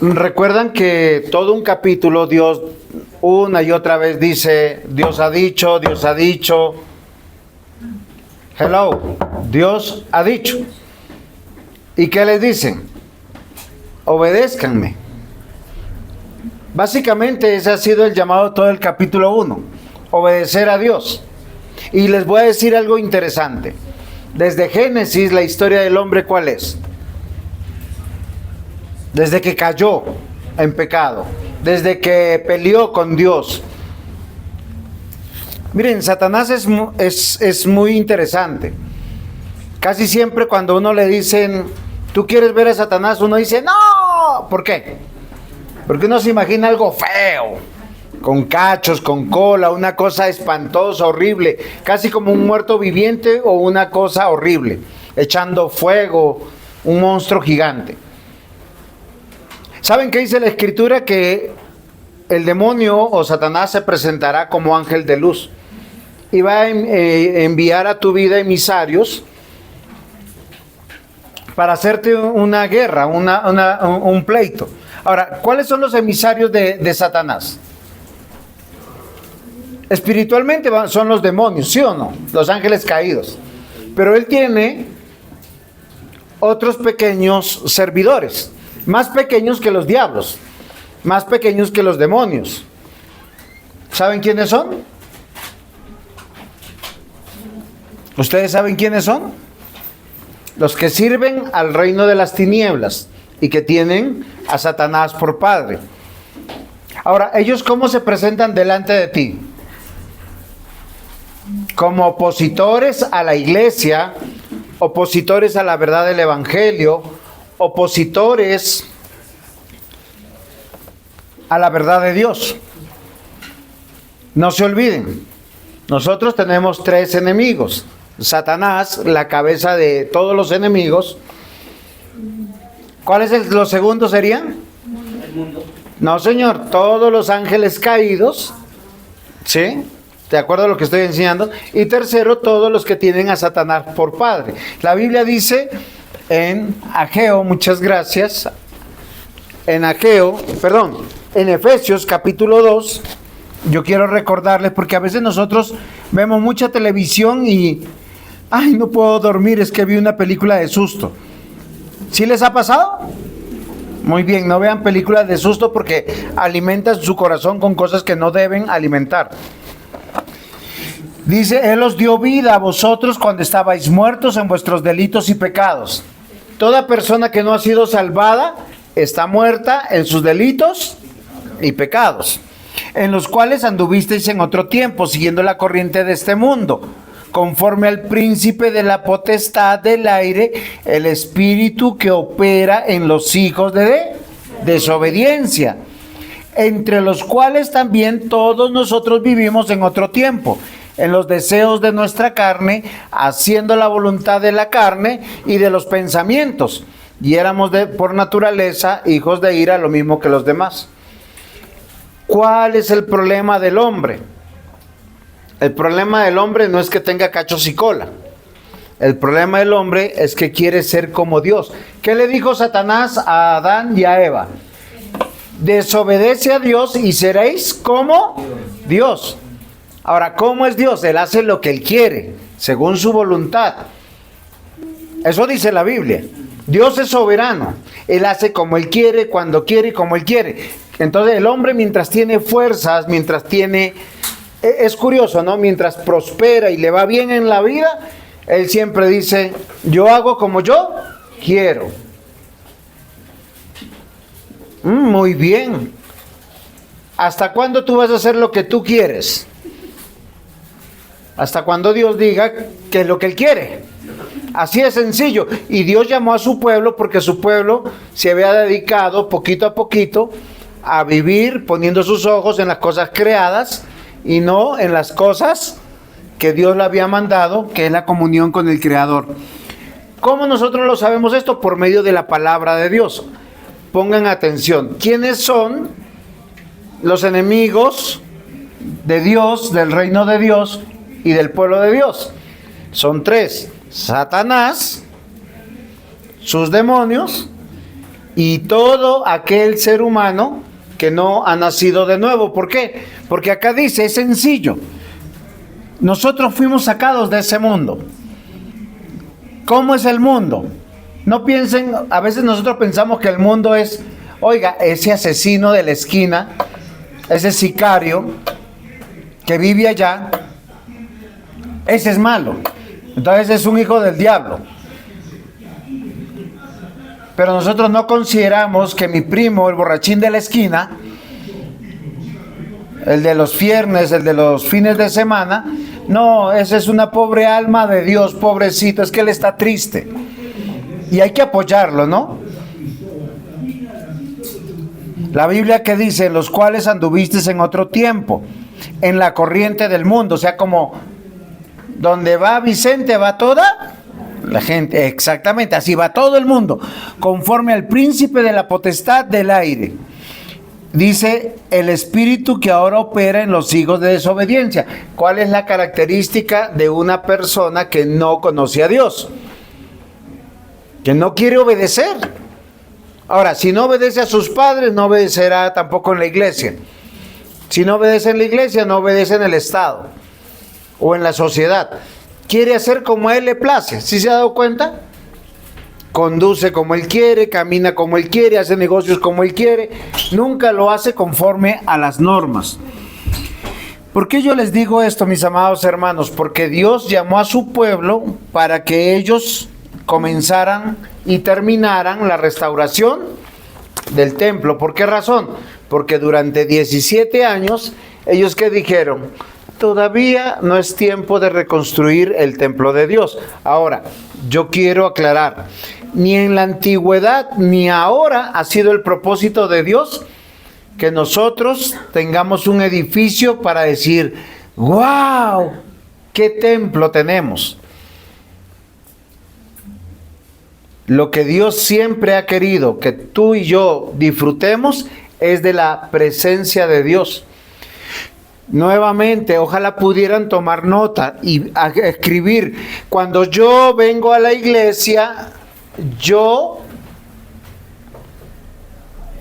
Recuerdan que todo un capítulo Dios una y otra vez dice, Dios ha dicho, Dios ha dicho. Hello, Dios ha dicho. ¿Y qué les dicen? Obedézcanme. Básicamente ese ha sido el llamado de todo el capítulo 1, obedecer a Dios. Y les voy a decir algo interesante. Desde Génesis, la historia del hombre, ¿cuál es? Desde que cayó en pecado, desde que peleó con Dios. Miren, Satanás es muy interesante. Casi siempre cuando uno le dicen, ¿tú quieres ver a Satanás? Uno dice, ¡no! ¿Por qué? Porque uno se imagina algo feo, con cachos, con cola, una cosa espantosa, horrible, casi como un muerto viviente o una cosa horrible, echando fuego, un monstruo gigante. ¿Saben qué dice la Escritura? Que el demonio o Satanás se presentará como ángel de luz y va a enviar a tu vida emisarios para hacerte una guerra, un pleito. Ahora, ¿cuáles son los emisarios de Satanás? Espiritualmente son los demonios, ¿sí o no? Los ángeles caídos. Pero él tiene otros pequeños servidores, más pequeños que los diablos, más pequeños que los demonios. ¿Saben quiénes son? ¿Ustedes saben quiénes son? Los que sirven al reino de las tinieblas y que tienen a Satanás por padre. Ahora, ¿ellos cómo se presentan delante de ti? Como opositores a la iglesia, opositores a la verdad del evangelio, opositores a la verdad de Dios. No se olviden, nosotros tenemos 3 enemigos. Satanás, la cabeza de todos los enemigos. ¿Cuáles los segundos serían? El mundo. No, señor, todos los ángeles caídos, ¿sí? ¿De acuerdo a lo que estoy enseñando? Y tercero, todos los que tienen a Satanás por padre. La Biblia dice en Ageo, muchas gracias, en Efesios capítulo 2, yo quiero recordarles, porque a veces nosotros vemos mucha televisión y, ay, no puedo dormir, es que vi una película de susto. ¿Sí les ha pasado? Muy bien, no vean películas de susto porque alimentan su corazón con cosas que no deben alimentar. Dice, Él os dio vida a vosotros cuando estabais muertos en vuestros delitos y pecados. Toda persona que no ha sido salvada está muerta en sus delitos y pecados, en los cuales anduvisteis en otro tiempo, siguiendo la corriente de este mundo, conforme al príncipe de la potestad del aire, el espíritu que opera en los hijos de desobediencia, entre los cuales también todos nosotros vivimos en otro tiempo, en los deseos de nuestra carne, haciendo la voluntad de la carne y de los pensamientos, y éramos por naturaleza hijos de ira, lo mismo que los demás. ¿Cuál es el problema del hombre? El problema del hombre no es que tenga cachos y cola. El problema del hombre es que quiere ser como Dios. ¿Qué le dijo Satanás a Adán y a Eva? Desobedece a Dios y seréis como Dios. Ahora, ¿cómo es Dios? Él hace lo que Él quiere, según su voluntad. Eso dice la Biblia. Dios es soberano. Él hace como Él quiere, cuando quiere y como Él quiere. Entonces el hombre, mientras tiene fuerzas, mientras tiene... Es curioso, ¿no? Mientras prospera y le va bien en la vida, él siempre dice, yo hago como yo quiero. Muy bien. ¿Hasta cuándo tú vas a hacer lo que tú quieres? Hasta cuando Dios diga que es lo que Él quiere. Así es sencillo. Y Dios llamó a su pueblo porque su pueblo se había dedicado poquito a poquito a vivir poniendo sus ojos en las cosas creadas y no en las cosas que Dios le había mandado, que es la comunión con el Creador. ¿Cómo nosotros lo sabemos esto? Por medio de la palabra de Dios. Pongan atención. ¿Quiénes son los enemigos de Dios, del reino de Dios y del pueblo de Dios? Son 3. Satanás, sus demonios y todo aquel ser humano que no ha nacido de nuevo. ¿Por qué? Porque acá dice, es sencillo. Nosotros fuimos sacados de ese mundo. ¿Cómo es el mundo? No piensen, a veces nosotros pensamos que el mundo es, oiga, ese asesino de la esquina, ese sicario que vive allá, ese es malo. Entonces es un hijo del diablo. Pero nosotros no consideramos que mi primo, el borrachín de la esquina, el de los viernes, el de los fines de semana, no, esa es una pobre alma de Dios, pobrecito, es que él está triste. Y hay que apoyarlo, ¿no? La Biblia que dice, los cuales anduvisteis en otro tiempo, en la corriente del mundo, o sea, como donde va Vicente va toda la gente, exactamente, así va todo el mundo, conforme al príncipe de la potestad del aire. Dice el espíritu que ahora opera en los hijos de desobediencia. ¿Cuál es la característica de una persona que no conoce a Dios? Que no quiere obedecer. Ahora, si no obedece a sus padres, no obedecerá tampoco en la iglesia. Si no obedece en la iglesia, no obedece en el Estado o en la sociedad. Quiere hacer como a él le place. ¿Sí se ha dado cuenta? Conduce como él quiere, camina como él quiere, hace negocios como él quiere. Nunca lo hace conforme a las normas. ¿Por qué yo les digo esto, mis amados hermanos? Porque Dios llamó a su pueblo para que ellos comenzaran y terminaran la restauración del templo. ¿Por qué razón? Porque durante 17 años, ellos ¿qué dijeron? Todavía no es tiempo de reconstruir el templo de Dios. Ahora, yo quiero aclarar, ni en la antigüedad ni ahora ha sido el propósito de Dios que nosotros tengamos un edificio para decir, ¡wow! ¿Qué templo tenemos? Lo que Dios siempre ha querido que tú y yo disfrutemos es de la presencia de Dios. Nuevamente, ojalá pudieran tomar nota y escribir. Cuando yo vengo a la iglesia, yo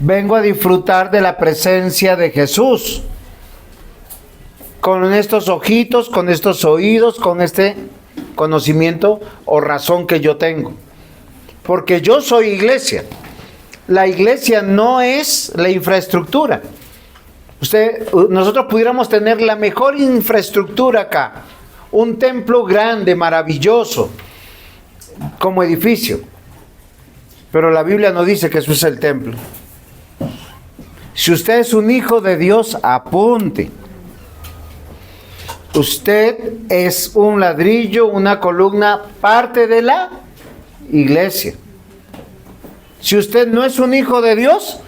vengo a disfrutar de la presencia de Jesús. Con estos ojitos, con estos oídos, con este conocimiento o razón que yo tengo. Porque yo soy iglesia. La iglesia no es la infraestructura. Nosotros pudiéramos tener la mejor infraestructura acá, un templo grande, maravilloso, como edificio, pero la Biblia no dice que eso es el templo. Si usted es un hijo de Dios, apunte. Usted es un ladrillo, una columna, parte de la iglesia. Si usted no es un hijo de Dios,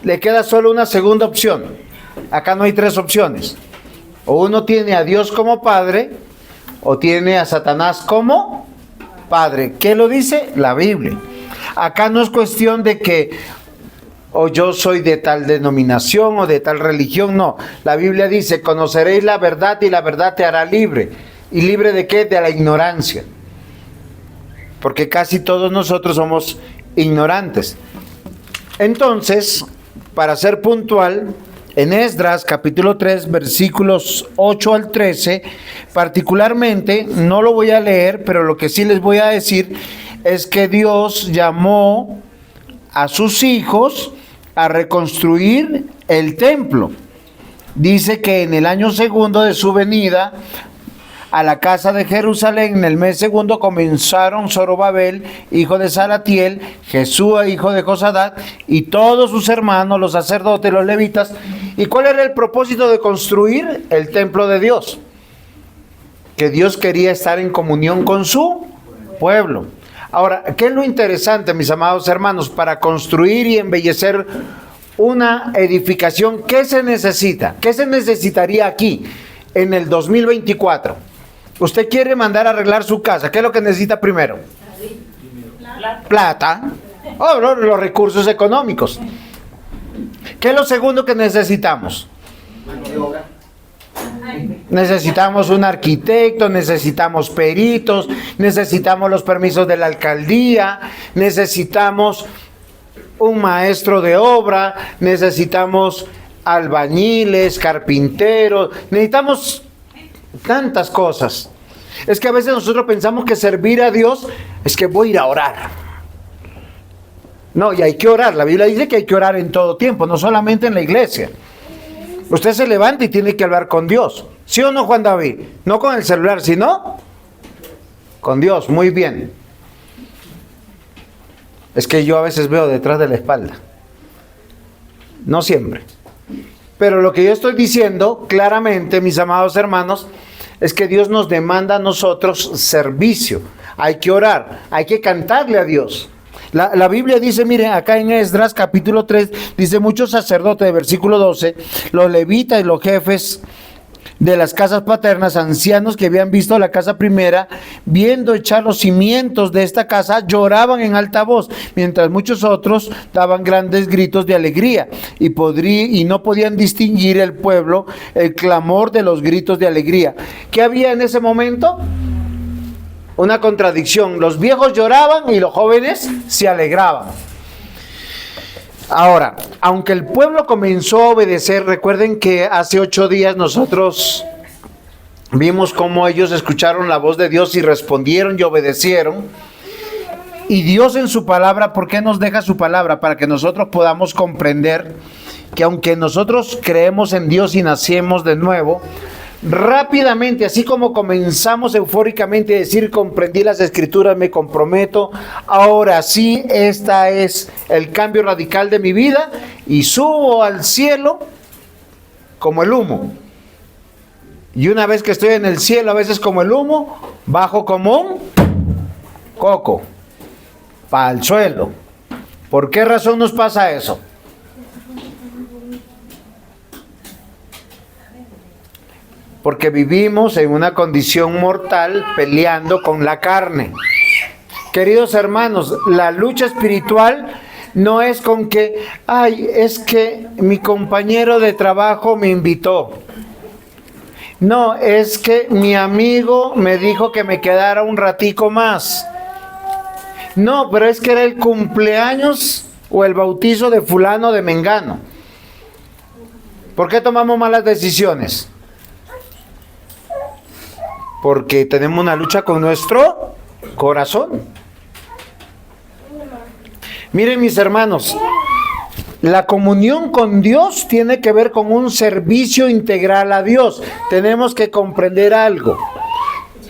le queda solo una segunda opción. Acá no hay tres opciones. O uno tiene a Dios como padre, o tiene a Satanás como padre. ¿Qué lo dice? La Biblia. Acá no es cuestión de que o yo soy de tal denominación o de tal religión, no. La Biblia dice, conoceréis la verdad y la verdad te hará libre. ¿Y libre de qué? De la ignorancia. Porque casi todos nosotros somos ignorantes. Entonces, para ser puntual, en Esdras capítulo 3 versículos 8 al 13, particularmente, no lo voy a leer, pero lo que sí les voy a decir es que Dios llamó a sus hijos a reconstruir el templo. Dice que en el año segundo de su venida a la casa de Jerusalén, en el mes segundo, comenzaron Zorobabel, hijo de Salatiel, Jesúa, hijo de Josadat, y todos sus hermanos, los sacerdotes, los levitas. ¿Y cuál era el propósito de construir el templo de Dios? Que Dios quería estar en comunión con su pueblo. Ahora, ¿qué es lo interesante, mis amados hermanos? Para construir y embellecer una edificación, ¿qué se necesita? ¿Qué se necesitaría aquí en el 2024? Usted quiere mandar a arreglar su casa. ¿Qué es lo que necesita primero? Plata. Oh, los recursos económicos. ¿Qué es lo segundo que necesitamos? Necesitamos un arquitecto, necesitamos peritos, necesitamos los permisos de la alcaldía, necesitamos un maestro de obra, necesitamos albañiles, carpinteros, necesitamos tantas cosas. Es que a veces nosotros pensamos que servir a Dios es que voy a ir a orar. No, y hay que orar. La Biblia dice que hay que orar en todo tiempo, no solamente en la iglesia. Usted se levanta y tiene que hablar con Dios. ¿Sí o no, Juan David? No con el celular, sino con Dios. Muy bien. Es que yo a veces veo detrás de la espalda. No siempre. Pero lo que yo estoy diciendo claramente, mis amados hermanos, es que Dios nos demanda a nosotros servicio. Hay que orar, hay que cantarle a Dios. La Biblia dice, miren, acá en Esdras capítulo 3, dice: muchos sacerdotes, de versículo 12, los levitas y los jefes de las casas paternas, ancianos que habían visto la casa primera, viendo echar los cimientos de esta casa, lloraban en alta voz, mientras muchos otros daban grandes gritos de alegría, y no podían distinguir el pueblo el clamor de los gritos de alegría. ¿Qué había en ese momento? Una contradicción. Los viejos lloraban y los jóvenes se alegraban. Ahora, aunque el pueblo comenzó a obedecer, recuerden que hace 8 días nosotros vimos cómo ellos escucharon la voz de Dios y respondieron y obedecieron. Y Dios en su palabra, ¿por qué nos deja su palabra? Para que nosotros podamos comprender que aunque nosotros creemos en Dios y nacemos de nuevo, rápidamente, así como comenzamos eufóricamente a decir: comprendí las escrituras, me comprometo, ahora sí, esta es el cambio radical de mi vida, y subo al cielo como el humo. Y una vez que estoy en el cielo, a veces como el humo, bajo como un coco para el suelo. ¿Por qué razón nos pasa eso? Porque vivimos en una condición mortal peleando con la carne. Queridos hermanos, la lucha espiritual no es con que, ay, es que mi compañero de trabajo me invitó. No, es que mi amigo me dijo que me quedara un ratico más. No, pero es que era el cumpleaños o el bautizo de fulano de mengano. ¿Por qué tomamos malas decisiones? Porque tenemos una lucha con nuestro corazón. Miren, mis hermanos, la comunión con Dios tiene que ver con un servicio integral a Dios. Tenemos que comprender algo.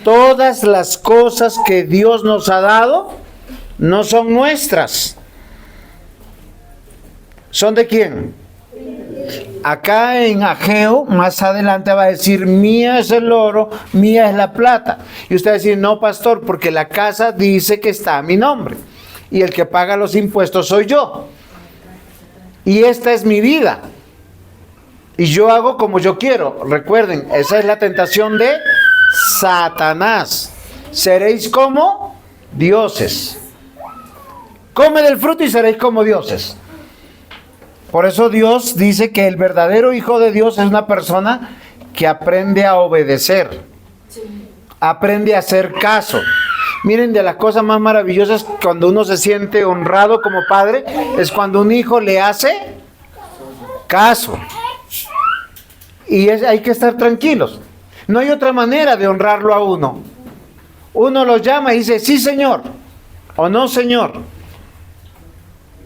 Todas las cosas que Dios nos ha dado no son nuestras. ¿Son de quién? Acá en Ageo, más adelante va a decir: mía es el oro, mía es la plata. Y usted va a decir: no, pastor, porque la casa dice que está a mi nombre. Y el que paga los impuestos soy yo. Y esta es mi vida. Y yo hago como yo quiero. Recuerden, esa es la tentación de Satanás. Seréis como dioses. Come del fruto y seréis como dioses. Por eso Dios dice que el verdadero hijo de Dios es una persona que aprende a obedecer, aprende a hacer caso. Miren, de las cosas más maravillosas cuando uno se siente honrado como padre, es cuando un hijo le hace caso. Y hay que estar tranquilos. No hay otra manera de honrarlo a uno. Uno lo llama y dice: sí, señor, o no, señor.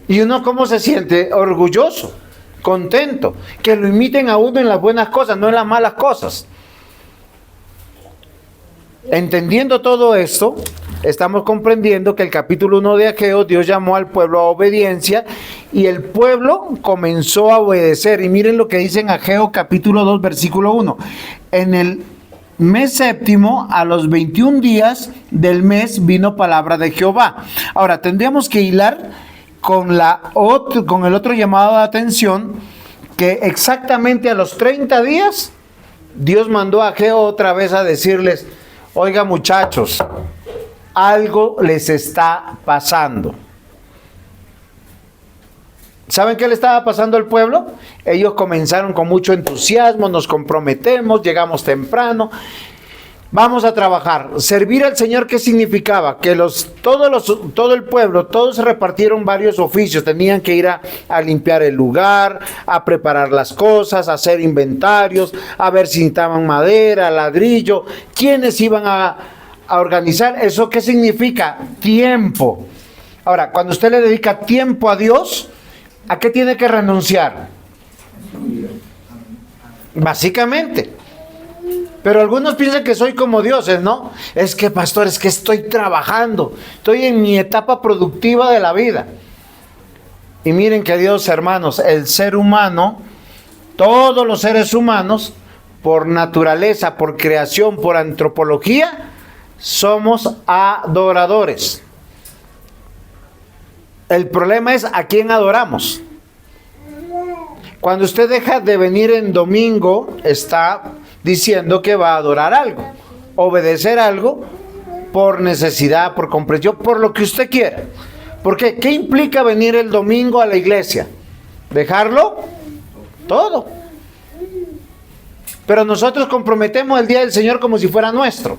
Y uno, ¿cómo se siente? Orgulloso, contento, que lo imiten a uno en las buenas cosas, no en las malas cosas. Entendiendo todo esto, estamos comprendiendo que el capítulo 1 de Ageo, Dios llamó al pueblo a obediencia y el pueblo comenzó a obedecer. Y miren lo que dice en Ageo capítulo 2, versículo 1. En el mes séptimo, a los 21 días del mes, vino palabra de Jehová. Ahora, tendríamos que hilar con el otro llamado de atención, que exactamente a los 30 días, Dios mandó a Ageo otra vez a decirles: oiga, muchachos, algo les está pasando. ¿Saben qué le estaba pasando al pueblo? Ellos comenzaron con mucho entusiasmo: nos comprometemos, llegamos temprano, Vamos a trabajar. Servir al Señor, ¿qué significaba? Que todo el pueblo, todos se repartieron varios oficios. Tenían que ir a limpiar el lugar, a preparar las cosas, a hacer inventarios, a ver si necesitaban madera, ladrillo. ¿Quiénes iban a organizar? ¿Eso qué significa? Tiempo. Ahora, cuando usted le dedica tiempo a Dios, ¿a qué tiene que renunciar? Básicamente. Pero algunos piensan que soy como dioses, ¿no? Es que, pastor, es que estoy trabajando. Estoy en mi etapa productiva de la vida. Y miren que Dios, hermanos, el ser humano, todos los seres humanos, por naturaleza, por creación, por antropología, somos adoradores. El problema es a quién adoramos. Cuando usted deja de venir en domingo, está diciendo que va a adorar algo, obedecer algo por necesidad, por comprensión, por lo que usted quiera. Porque ¿qué implica venir el domingo a la iglesia? Dejarlo todo. Pero nosotros comprometemos el día del Señor como si fuera nuestro.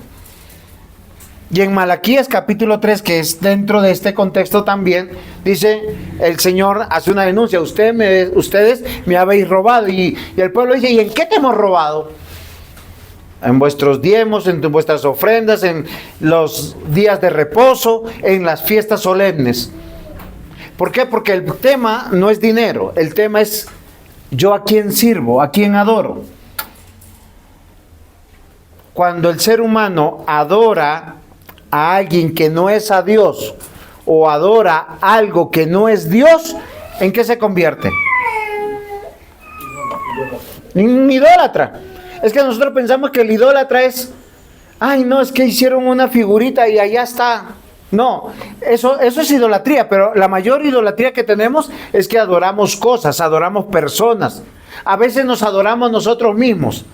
Y en Malaquías capítulo 3, que es dentro de este contexto también, dice, el Señor hace una denuncia: ustedes me habéis robado. Y el pueblo dice: ¿y en qué te hemos robado? En vuestros diezmos, en vuestras ofrendas, en los días de reposo, en las fiestas solemnes. ¿Por qué? Porque el tema no es dinero, el tema es yo a quién sirvo, a quién adoro. Cuando el ser humano adora a alguien que no es a Dios, o adora algo que no es Dios, ¿en qué se convierte? En idólatra. Es que nosotros pensamos que el idólatra es, ay no, es que hicieron una figurita y allá está. No, eso es idolatría, pero la mayor idolatría que tenemos es que adoramos cosas, adoramos personas. A veces nos adoramos nosotros mismos.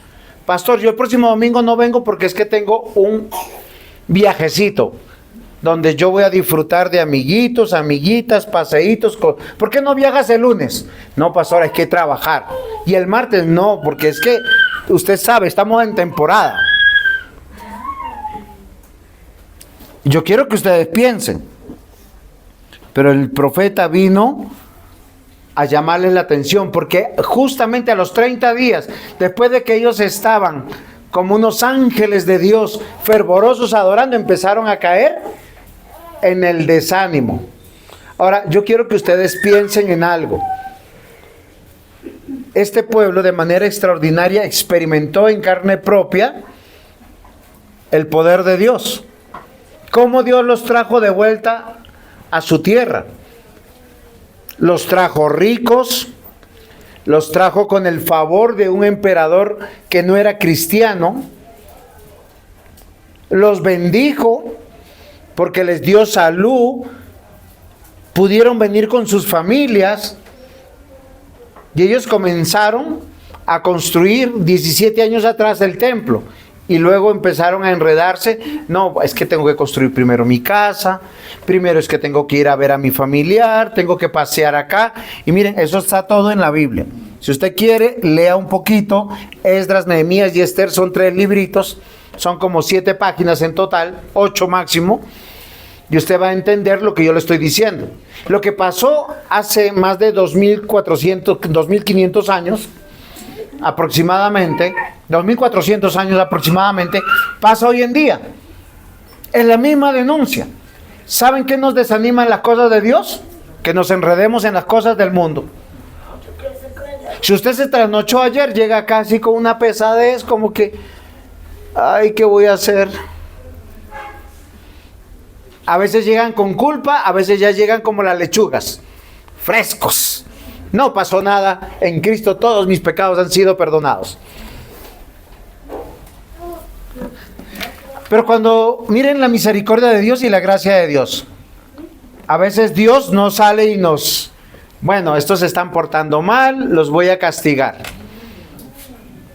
Pastor, yo el próximo domingo no vengo porque es que tengo un viajecito donde yo voy a disfrutar de amiguitos, amiguitas, paseitos. ¿Por qué no viajas el lunes? No, pastor, hay que trabajar. Y el martes no, porque es que usted sabe, estamos en temporada. Yo quiero que ustedes piensen, pero el profeta vino a llamarles la atención, porque justamente a los 30 días, después de que ellos estaban como unos ángeles de Dios, fervorosos adorando, empezaron a caer en el desánimo. Ahora, yo quiero que ustedes piensen en algo. Este pueblo de manera extraordinaria experimentó en carne propia el poder de Dios. ¿Cómo Dios los trajo de vuelta a su tierra? Los trajo ricos, los trajo con el favor de un emperador que no era cristiano, los bendijo porque les dio salud, pudieron venir con sus familias y ellos comenzaron a construir 17 años atrás el templo. Y luego empezaron a enredarse. No, es que tengo que construir primero mi casa. Primero es que tengo que ir a ver a mi familiar. Tengo que pasear acá. Y miren, eso está todo en la Biblia. Si usted quiere, lea un poquito. Esdras, Nehemías y Esther son 3 libritos. Son como 7 páginas en total, 8 máximo. Y usted va a entender lo que yo le estoy diciendo. Lo que pasó hace más de 2.500 años, aproximadamente, 2.400 años aproximadamente, pasa hoy en día. Es la misma denuncia. ¿Saben qué nos desaniman las cosas de Dios? Que nos enredemos en las cosas del mundo. Si usted se trasnochó ayer, llega casi con una pesadez, como que, ay, ¿qué voy a hacer? A veces llegan con culpa, a veces ya llegan como las lechugas, frescos. No pasó nada, en Cristo todos mis pecados han sido perdonados. Pero cuando miren la misericordia de Dios y la gracia de Dios, a veces Dios no sale y nos, bueno, estos se están portando mal, los voy a castigar.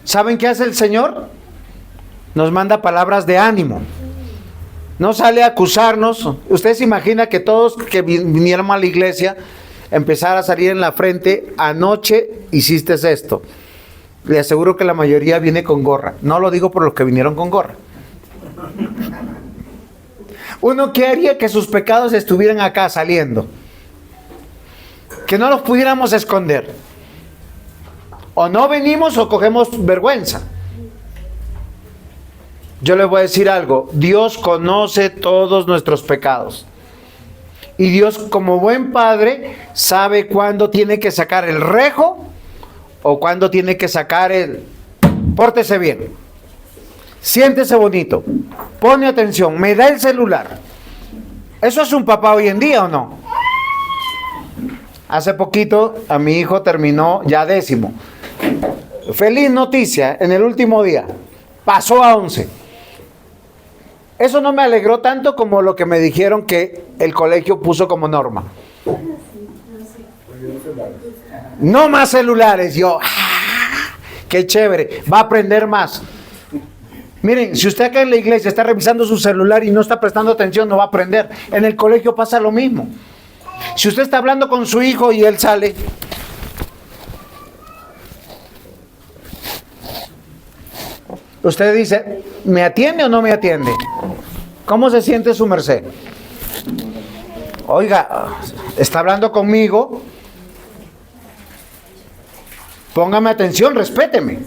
¿Saben qué hace el Señor? Nos manda palabras de ánimo. No sale a acusarnos. Usted se imagina que todos que vinieron a la iglesia empezar a salir en la frente: anoche hiciste esto. Le aseguro que la mayoría viene con gorra. No lo digo por los que vinieron con gorra. Uno quería que sus pecados estuvieran acá saliendo, que no los pudiéramos esconder. O no venimos o cogemos vergüenza. Yo les voy a decir algo, Dios conoce todos nuestros pecados. Y Dios, como buen padre, sabe cuándo tiene que sacar el rejo o cuándo tiene que sacar el... Pórtese bien, siéntese bonito, pone atención, me da el celular. ¿Eso es un papá hoy en día o no? Hace poquito a mi hijo terminó ya 10º. Feliz noticia, en el último día, pasó a 11. Eso no me alegró tanto como lo que me dijeron que el colegio puso como norma. No más celulares. Yo, qué chévere, va a aprender más. Miren, si usted acá en la iglesia está revisando su celular y no está prestando atención, no va a aprender. En el colegio pasa lo mismo. Si usted está hablando con su hijo y él sale, usted dice, ¿me atiende o no me atiende? ¿Cómo se siente su merced? Oiga, está hablando conmigo, póngame atención, respéteme.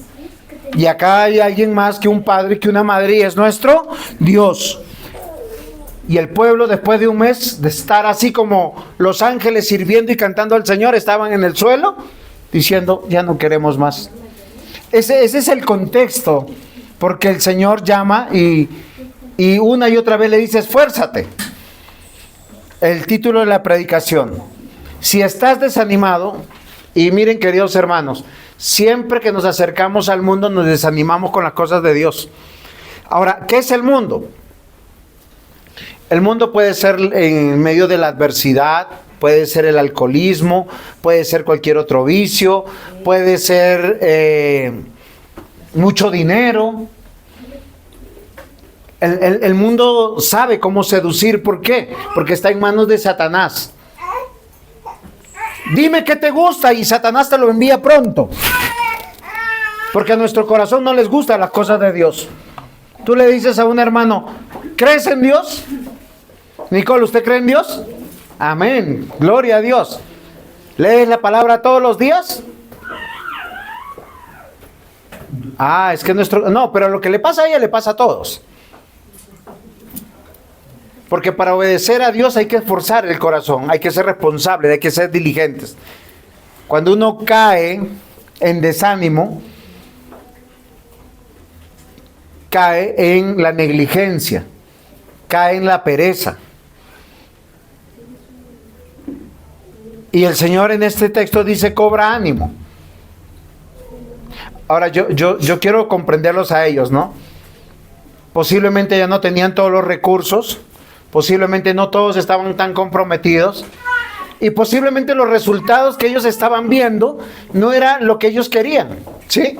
Y acá hay alguien más que un padre, que una madre, y es nuestro Dios. Y el pueblo, después de un mes de estar así como los ángeles sirviendo y cantando al Señor, estaban en el suelo diciendo, ya no queremos más. Ese es el contexto, porque el Señor llama y una y otra vez le dice, esfuérzate. El título de la predicación, si estás desanimado, y miren, queridos hermanos, siempre que nos acercamos al mundo nos desanimamos con las cosas de Dios. Ahora, ¿qué es el mundo? El mundo puede ser en medio de la adversidad, puede ser el alcoholismo, puede ser cualquier otro vicio, puede ser mucho dinero. El mundo sabe cómo seducir. ¿Por qué? Porque está en manos de Satanás. Dime qué te gusta y Satanás te lo envía pronto. Porque a nuestro corazón no les gustan las cosas de Dios. Tú le dices a un hermano, ¿crees en Dios? Nicole, ¿usted cree en Dios? Amén, gloria a Dios. ¿Lees la palabra todos los días? Es que no, pero lo que le pasa a ella le pasa a todos. Porque para obedecer a Dios hay que esforzar el corazón, hay que ser responsable, hay que ser diligentes. Cuando uno cae en desánimo, cae en la negligencia, cae en la pereza. Y el Señor en este texto dice, cobra ánimo. Ahora yo quiero comprenderlos a ellos, ¿no? Posiblemente ya no tenían todos los recursos, posiblemente no todos estaban tan comprometidos, y posiblemente los resultados que ellos estaban viendo no eran lo que ellos querían, ¿sí?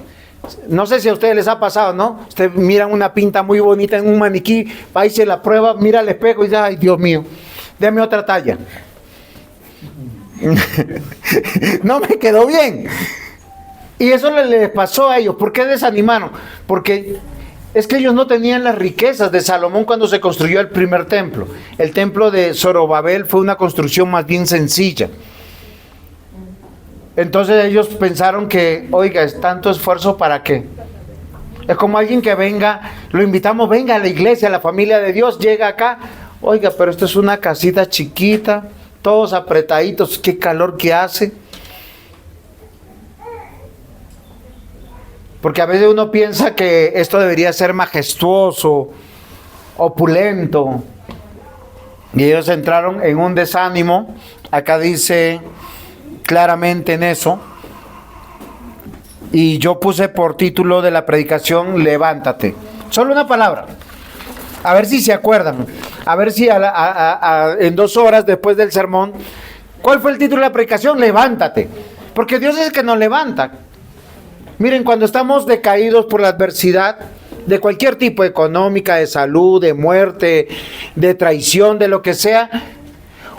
No sé si a ustedes les ha pasado, ¿no? Ustedes miran una pinta muy bonita en un maniquí, va y se la prueba, mira al espejo y dice, ay, Dios mío, déme otra talla. No me quedó bien. Y eso les pasó a ellos. ¿Por qué desanimaron? Porque es que ellos no tenían las riquezas de Salomón cuando se construyó el primer templo. El templo de Zorobabel fue una construcción más bien sencilla. Entonces ellos pensaron que, oiga, es tanto esfuerzo para qué. Es como alguien que venga, lo invitamos, venga a la iglesia, a la familia de Dios, llega acá, oiga, pero esto es una casita chiquita, todos apretaditos, qué calor que hace. Porque a veces uno piensa que esto debería ser majestuoso, opulento. Y ellos entraron en un desánimo. Acá dice claramente en eso. Y yo puse por título de la predicación, levántate. Solo una palabra. A ver si se acuerdan. A ver si en 2 horas después del sermón. ¿Cuál fue el título de la predicación? Levántate. Porque Dios es el que nos levanta. Miren, cuando estamos decaídos por la adversidad de cualquier tipo, económica, de salud, de muerte, de traición, de lo que sea,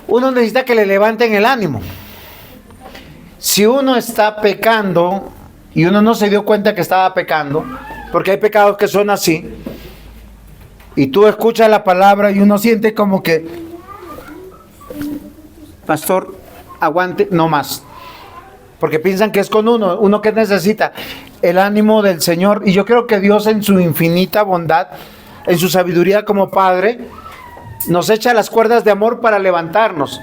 uno necesita que le levanten el ánimo. Si uno está pecando y uno no se dio cuenta que estaba pecando, porque hay pecados que son así, Y tú escuchas la palabra y uno siente como que, pastor, aguante, no más. Porque piensan que es con uno que necesita el ánimo del Señor. Y yo creo que Dios en su infinita bondad, en su sabiduría como Padre, nos echa las cuerdas de amor para levantarnos.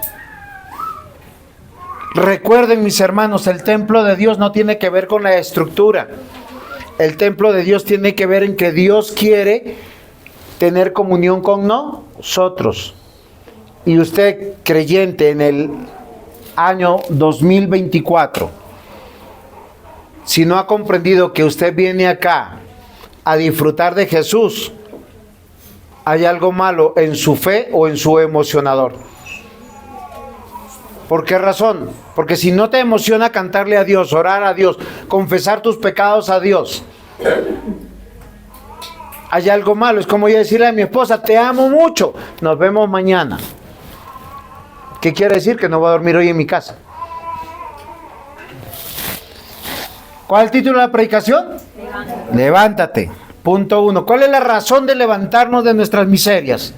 Recuerden, mis hermanos, el templo de Dios no tiene que ver con la estructura. El templo de Dios tiene que ver en que Dios quiere tener comunión con nosotros. Y usted, creyente, en el año 2024, si no ha comprendido que usted viene acá a disfrutar de Jesús, hay algo malo en su fe o en su emocionador. ¿Por qué razón? Porque si no te emociona cantarle a Dios, orar a Dios, confesar tus pecados a Dios, hay algo malo. Es como yo decirle a mi esposa, te amo mucho, nos vemos mañana. ¿Qué quiere decir? Que no voy a dormir hoy en mi casa. ¿Cuál es el título de la predicación? Levántate. Punto 1. ¿Cuál es la razón de levantarnos de nuestras miserias?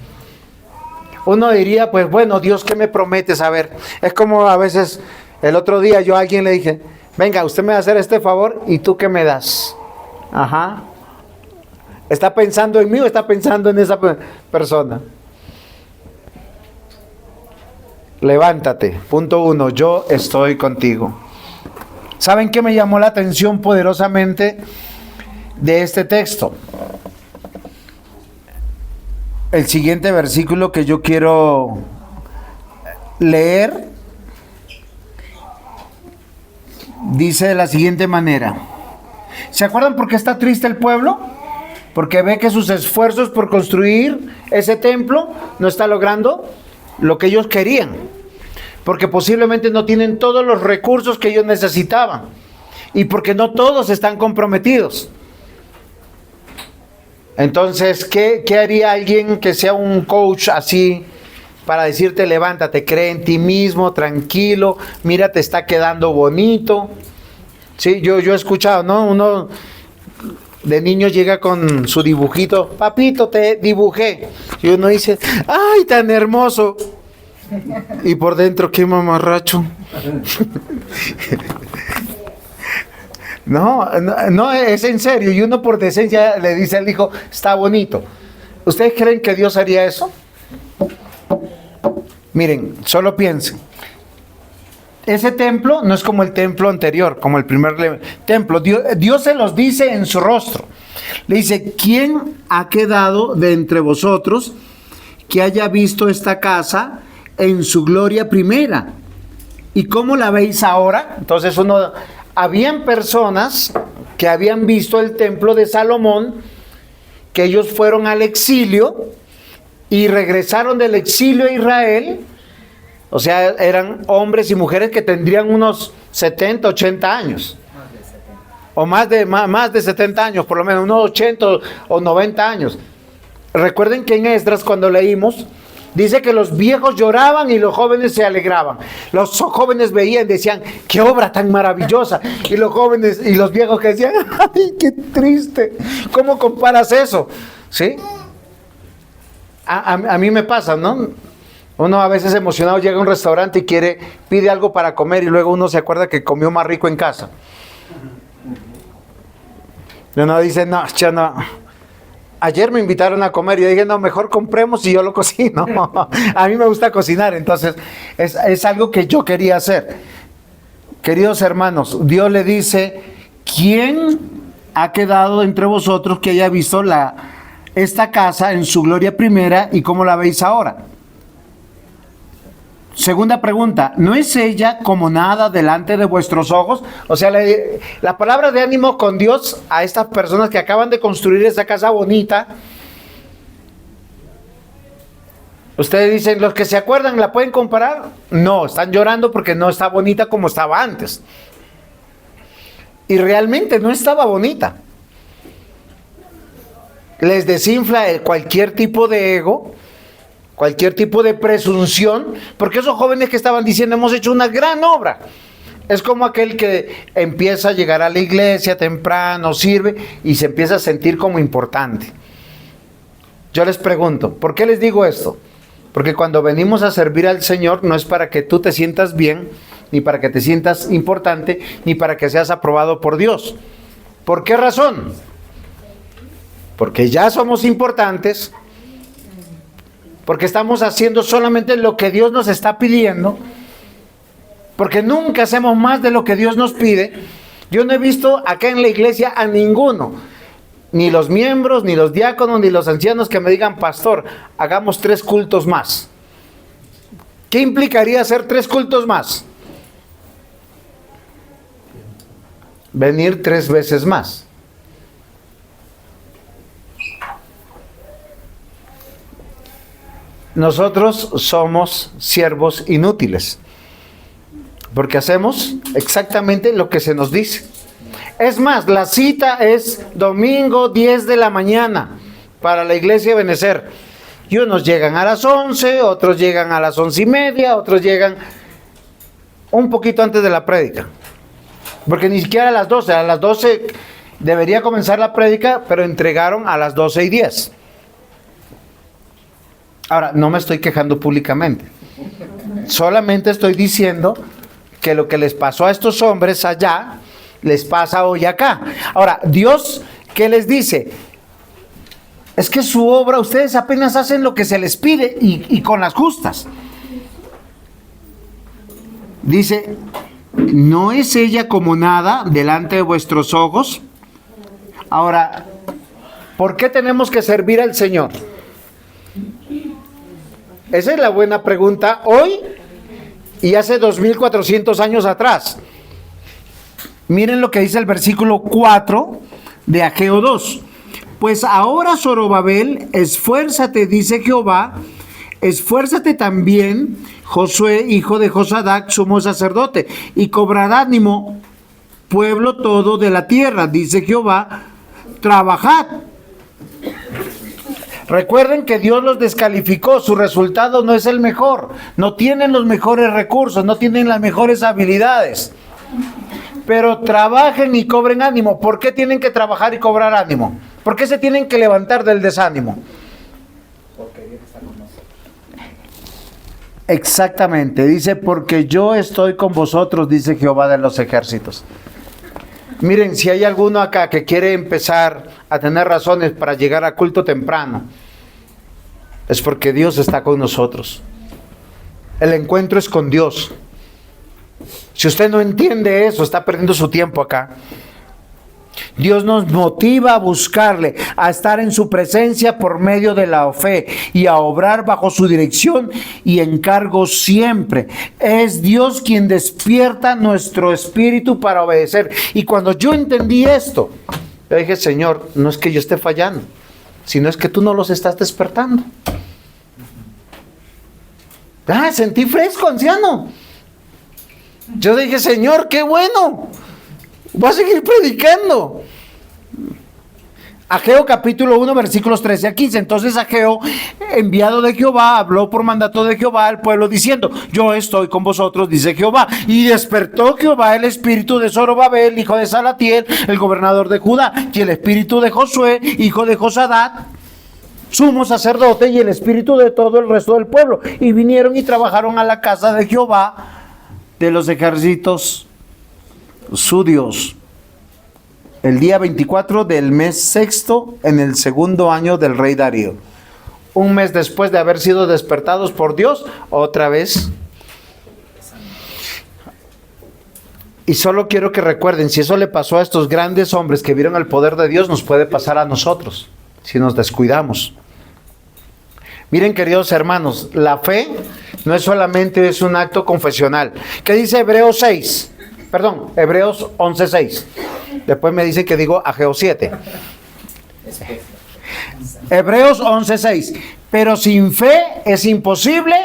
Uno diría, pues bueno, Dios, ¿qué me prometes? A ver, es como a veces, el otro día yo a alguien le dije, venga, usted me va a hacer este favor, ¿y tú qué me das? Ajá. ¿Está pensando en mí o está pensando en esa persona? Levántate. Punto 1. Yo estoy contigo. ¿Saben qué me llamó la atención poderosamente de este texto? El siguiente versículo que yo quiero leer dice de la siguiente manera. ¿Se acuerdan por qué está triste el pueblo? Porque ve que sus esfuerzos por construir ese templo no está logrando lo que ellos querían. Porque posiblemente no tienen todos los recursos que ellos necesitaban. Y porque no todos están comprometidos. Entonces, ¿qué haría alguien que sea un coach así para decirte levántate, cree en ti mismo, tranquilo, mira, te está quedando bonito? Sí, yo he escuchado, ¿no? Uno de niño llega con su dibujito, papito, te dibujé. Y uno dice, ¡ay, tan hermoso! Y por dentro, ¡qué mamarracho! No, es en serio. Y uno por decencia le dice al hijo, está bonito. ¿Ustedes creen que Dios haría eso? Miren, solo piensen. Ese templo no es como el templo anterior, como el primer templo. Dios se los dice en su rostro. Le dice, ¿quién ha quedado de entre vosotros que haya visto esta casa en su gloria primera? ¿Y cómo la veis ahora? Entonces habían personas que habían visto el templo de Salomón, que ellos fueron al exilio y regresaron del exilio a Israel. O sea, eran hombres y mujeres que tendrían unos 70, 80 años. O más de 70 años, por lo menos unos 80 o 90 años. Recuerden que en Esdras, cuando leímos, dice que los viejos lloraban y los jóvenes se alegraban. Los jóvenes veían, decían, qué obra tan maravillosa. Y los jóvenes y los viejos que decían, ay, qué triste. ¿Cómo comparas eso? ¿Sí? A mí me pasa, ¿no? Uno a veces emocionado llega a un restaurante y pide algo para comer y luego uno se acuerda que comió más rico en casa. Y uno dice, no, ya no. Ayer me invitaron a comer y yo dije, no, mejor compremos y yo lo cocino. A mí me gusta cocinar, entonces es algo que yo quería hacer. Queridos hermanos, Dios le dice, ¿quién ha quedado entre vosotros que haya visto esta casa en su gloria primera y cómo la veis ahora? Segunda pregunta, ¿no es ella como nada delante de vuestros ojos? O sea, la palabra de ánimo con Dios a estas personas que acaban de construir esa casa bonita. Ustedes dicen, los que se acuerdan, ¿la pueden comparar? No, están llorando porque no está bonita como estaba antes. Y realmente no estaba bonita. Les desinfla cualquier tipo de ego, cualquier tipo de presunción, porque esos jóvenes que estaban diciendo, hemos hecho una gran obra. Es como aquel que empieza a llegar a la iglesia temprano, sirve y se empieza a sentir como importante. Yo les pregunto, ¿por qué les digo esto? Porque cuando venimos a servir al Señor no es para que tú te sientas bien, ni para que te sientas importante, ni para que seas aprobado por Dios. ¿Por qué razón? Porque ya somos importantes, porque estamos haciendo solamente lo que Dios nos está pidiendo, porque nunca hacemos más de lo que Dios nos pide. Yo no he visto acá en la iglesia a ninguno, ni los miembros, ni los diáconos, ni los ancianos que me digan, pastor, hagamos 3 cultos más. ¿Qué implicaría hacer 3 cultos más? Venir 3 veces más. Nosotros somos siervos inútiles, porque hacemos exactamente lo que se nos dice. Es más, la cita es domingo 10 de la mañana para la iglesia de Benecer. Y unos llegan a las 11, otros llegan a las 11:30, otros llegan un poquito antes de la prédica. Porque ni siquiera a las 12 debería comenzar la prédica, pero entregaron a las 12:10. Ahora, no me estoy quejando públicamente. Solamente estoy diciendo que lo que les pasó a estos hombres allá, les pasa hoy acá. Ahora, Dios, ¿qué les dice? Es que su obra, ustedes apenas hacen lo que se les pide y con las justas. Dice, ¿no es ella como nada delante de vuestros ojos? Ahora, ¿por qué tenemos que servir al Señor? Esa es la buena pregunta hoy y hace 2400 años atrás. Miren lo que dice el versículo 4 de Ageo 2. Pues ahora, Zorobabel, esfuérzate, dice Jehová, esfuérzate también, Josué, hijo de Josadac, sumo sacerdote, y cobrará ánimo, pueblo todo de la tierra, dice Jehová, trabajad. Recuerden que Dios los descalificó, su resultado no es el mejor, no tienen los mejores recursos, no tienen las mejores habilidades. Pero trabajen y cobren ánimo. ¿Por qué tienen que trabajar y cobrar ánimo? ¿Por qué se tienen que levantar del desánimo? Porque Dios está con nosotros. Exactamente, dice, porque yo estoy con vosotros, dice Jehová de los ejércitos. Miren, si hay alguno acá que quiere empezar a tener razones para llegar a culto temprano, es porque Dios está con nosotros. El encuentro es con Dios. Si usted no entiende eso, está perdiendo su tiempo acá. Dios nos motiva a buscarle, a estar en su presencia por medio de la fe y a obrar bajo su dirección y encargo siempre. Es Dios quien despierta nuestro espíritu para obedecer. Y cuando yo entendí esto, yo dije, Señor, no es que yo esté fallando, sino es que tú no los estás despertando. Sentí fresco, anciano. Yo dije, Señor, qué bueno, voy a seguir predicando. Ageo capítulo 1 versículos 13 a 15. Entonces Ageo, enviado de Jehová, habló por mandato de Jehová al pueblo diciendo, yo estoy con vosotros, dice Jehová. Y despertó Jehová el espíritu de Zorobabel, hijo de Salatiel, el gobernador de Judá, y el espíritu de Josué, hijo de Josadac, sumo sacerdote, y el espíritu de todo el resto del pueblo. Y vinieron y trabajaron a la casa de Jehová de los ejércitos, su Dios, el día 24 del mes sexto, en el 2.º año del rey Darío. Un mes después de haber sido despertados por Dios, otra vez. Y solo quiero que recuerden, si eso le pasó a estos grandes hombres que vieron el poder de Dios, nos puede pasar a nosotros, si nos descuidamos. Miren, queridos hermanos, la fe no es solamente un acto confesional. ¿Qué dice Hebreos 11:6? Después me dice que digo Ageo 7. Hebreos 11:6. Pero sin fe es imposible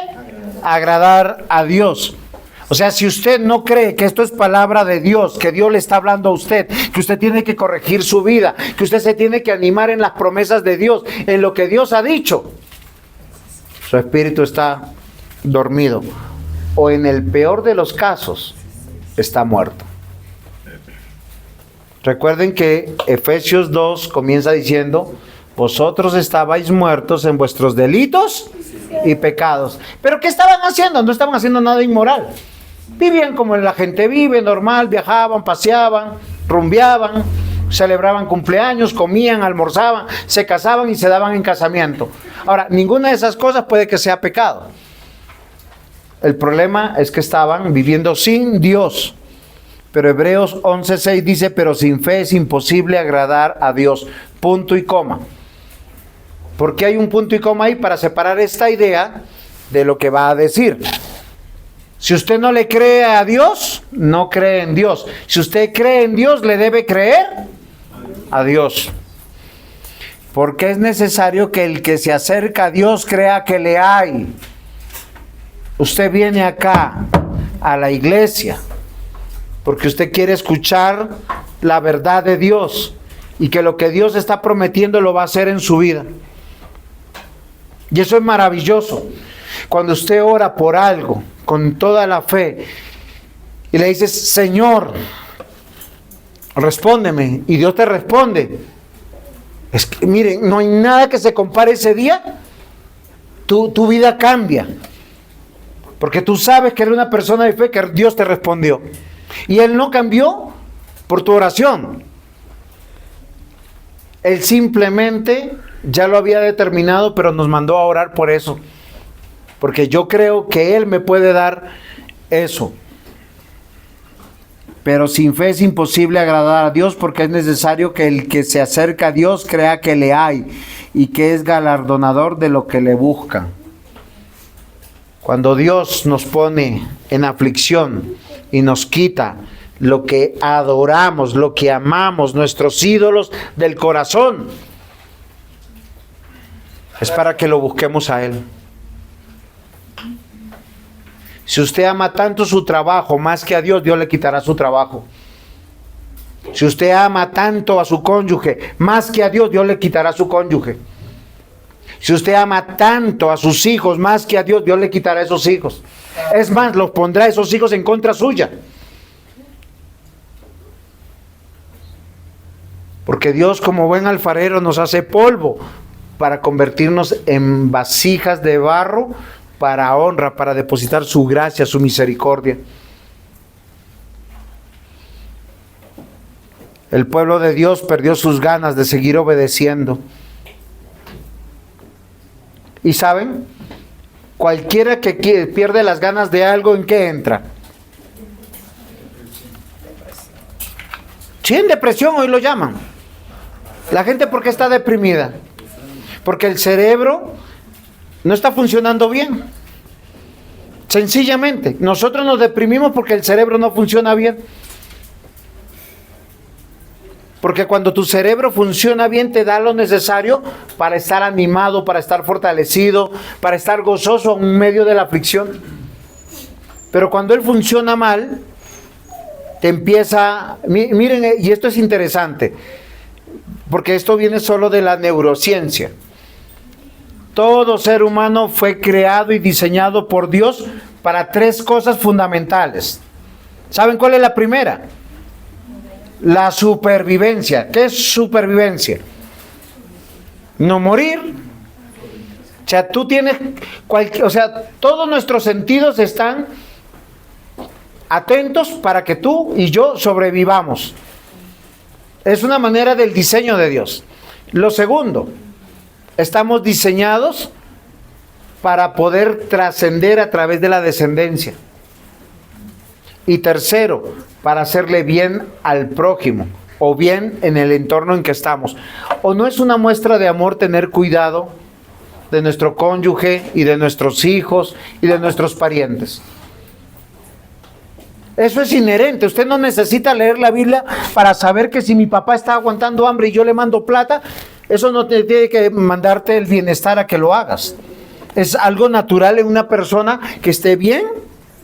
agradar a Dios. O sea, si usted no cree que esto es palabra de Dios, que Dios le está hablando a usted, que usted tiene que corregir su vida, que usted se tiene que animar en las promesas de Dios, en lo que Dios ha dicho, su espíritu está dormido, o en el peor de los casos, está muerto. Recuerden que Efesios 2 comienza diciendo, Vosotros estabais muertos en vuestros delitos y pecados. ¿Pero qué estaban haciendo? No estaban haciendo nada inmoral. Vivían como la gente vive, normal, viajaban, paseaban, rumbeaban, celebraban cumpleaños, comían, almorzaban, se casaban y se daban en casamiento. Ahora, ninguna de esas cosas puede que sea pecado. El problema es que estaban viviendo sin Dios. Pero Hebreos 11:6 dice, pero sin fe es imposible agradar a Dios. Punto y coma. ¿Por qué hay un punto y coma ahí? Para separar esta idea de lo que va a decir. Si usted no le cree a Dios, no cree en Dios. Si usted cree en Dios, le debe creer a Dios. Porque es necesario que el que se acerca a Dios crea que le hay. Usted viene acá a la iglesia porque usted quiere escuchar la verdad de Dios y que lo que Dios está prometiendo lo va a hacer en su vida. Y eso es maravilloso. Cuando usted ora por algo con toda la fe y le dices, Señor, respóndeme, y Dios te responde. Es que, miren, no hay nada que se compare ese día. Tu vida cambia. Porque tú sabes que eres una persona de fe, que Dios te respondió. Y Él no cambió por tu oración. Él simplemente ya lo había determinado, pero nos mandó a orar por eso. Porque yo creo que Él me puede dar eso. Pero sin fe es imposible agradar a Dios, porque es necesario que el que se acerca a Dios crea que le hay y que es galardonador de lo que le busca. Cuando Dios nos pone en aflicción y nos quita lo que adoramos, lo que amamos, nuestros ídolos del corazón, es para que lo busquemos a Él. Si usted ama tanto su trabajo más que a Dios, Dios le quitará su trabajo. Si usted ama tanto a su cónyuge más que a Dios, Dios le quitará su cónyuge. Si usted ama tanto a sus hijos más que a Dios, Dios le quitará esos hijos. Es más, los pondrá esos hijos en contra suya. Porque Dios, como buen alfarero, nos hace polvo para convertirnos en vasijas de barro para honra, para depositar su gracia, su misericordia. El pueblo de Dios perdió sus ganas de seguir obedeciendo. Y saben, cualquiera que pierde las ganas de algo, ¿en qué entra? Sí, en depresión, hoy lo llaman. La gente, ¿por qué está deprimida? Porque el cerebro no está funcionando bien. Sencillamente, nosotros nos deprimimos porque el cerebro no funciona bien. Porque cuando tu cerebro funciona bien, te da lo necesario para estar animado, para estar fortalecido, para estar gozoso en medio de la aflicción. Pero cuando él funciona mal, te empieza... Miren, y esto es interesante, porque esto viene solo de la neurociencia. Todo ser humano fue creado y diseñado por Dios para tres cosas fundamentales. ¿Saben cuál es la primera? La supervivencia. ¿Qué es supervivencia? No morir. O sea, tú tienes todos nuestros sentidos están atentos para que tú y yo sobrevivamos. Es una manera del diseño de Dios. Lo segundo, estamos diseñados para poder trascender a través de la descendencia. Y tercero, para hacerle bien al prójimo o bien en el entorno en que estamos. ¿O no es una muestra de amor tener cuidado de nuestro cónyuge y de nuestros hijos y de nuestros parientes? Eso es inherente. Usted no necesita leer la Biblia para saber que si mi papá está aguantando hambre y yo le mando plata, eso no te tiene que mandarte el bienestar a que lo hagas. Es algo natural en una persona que esté bien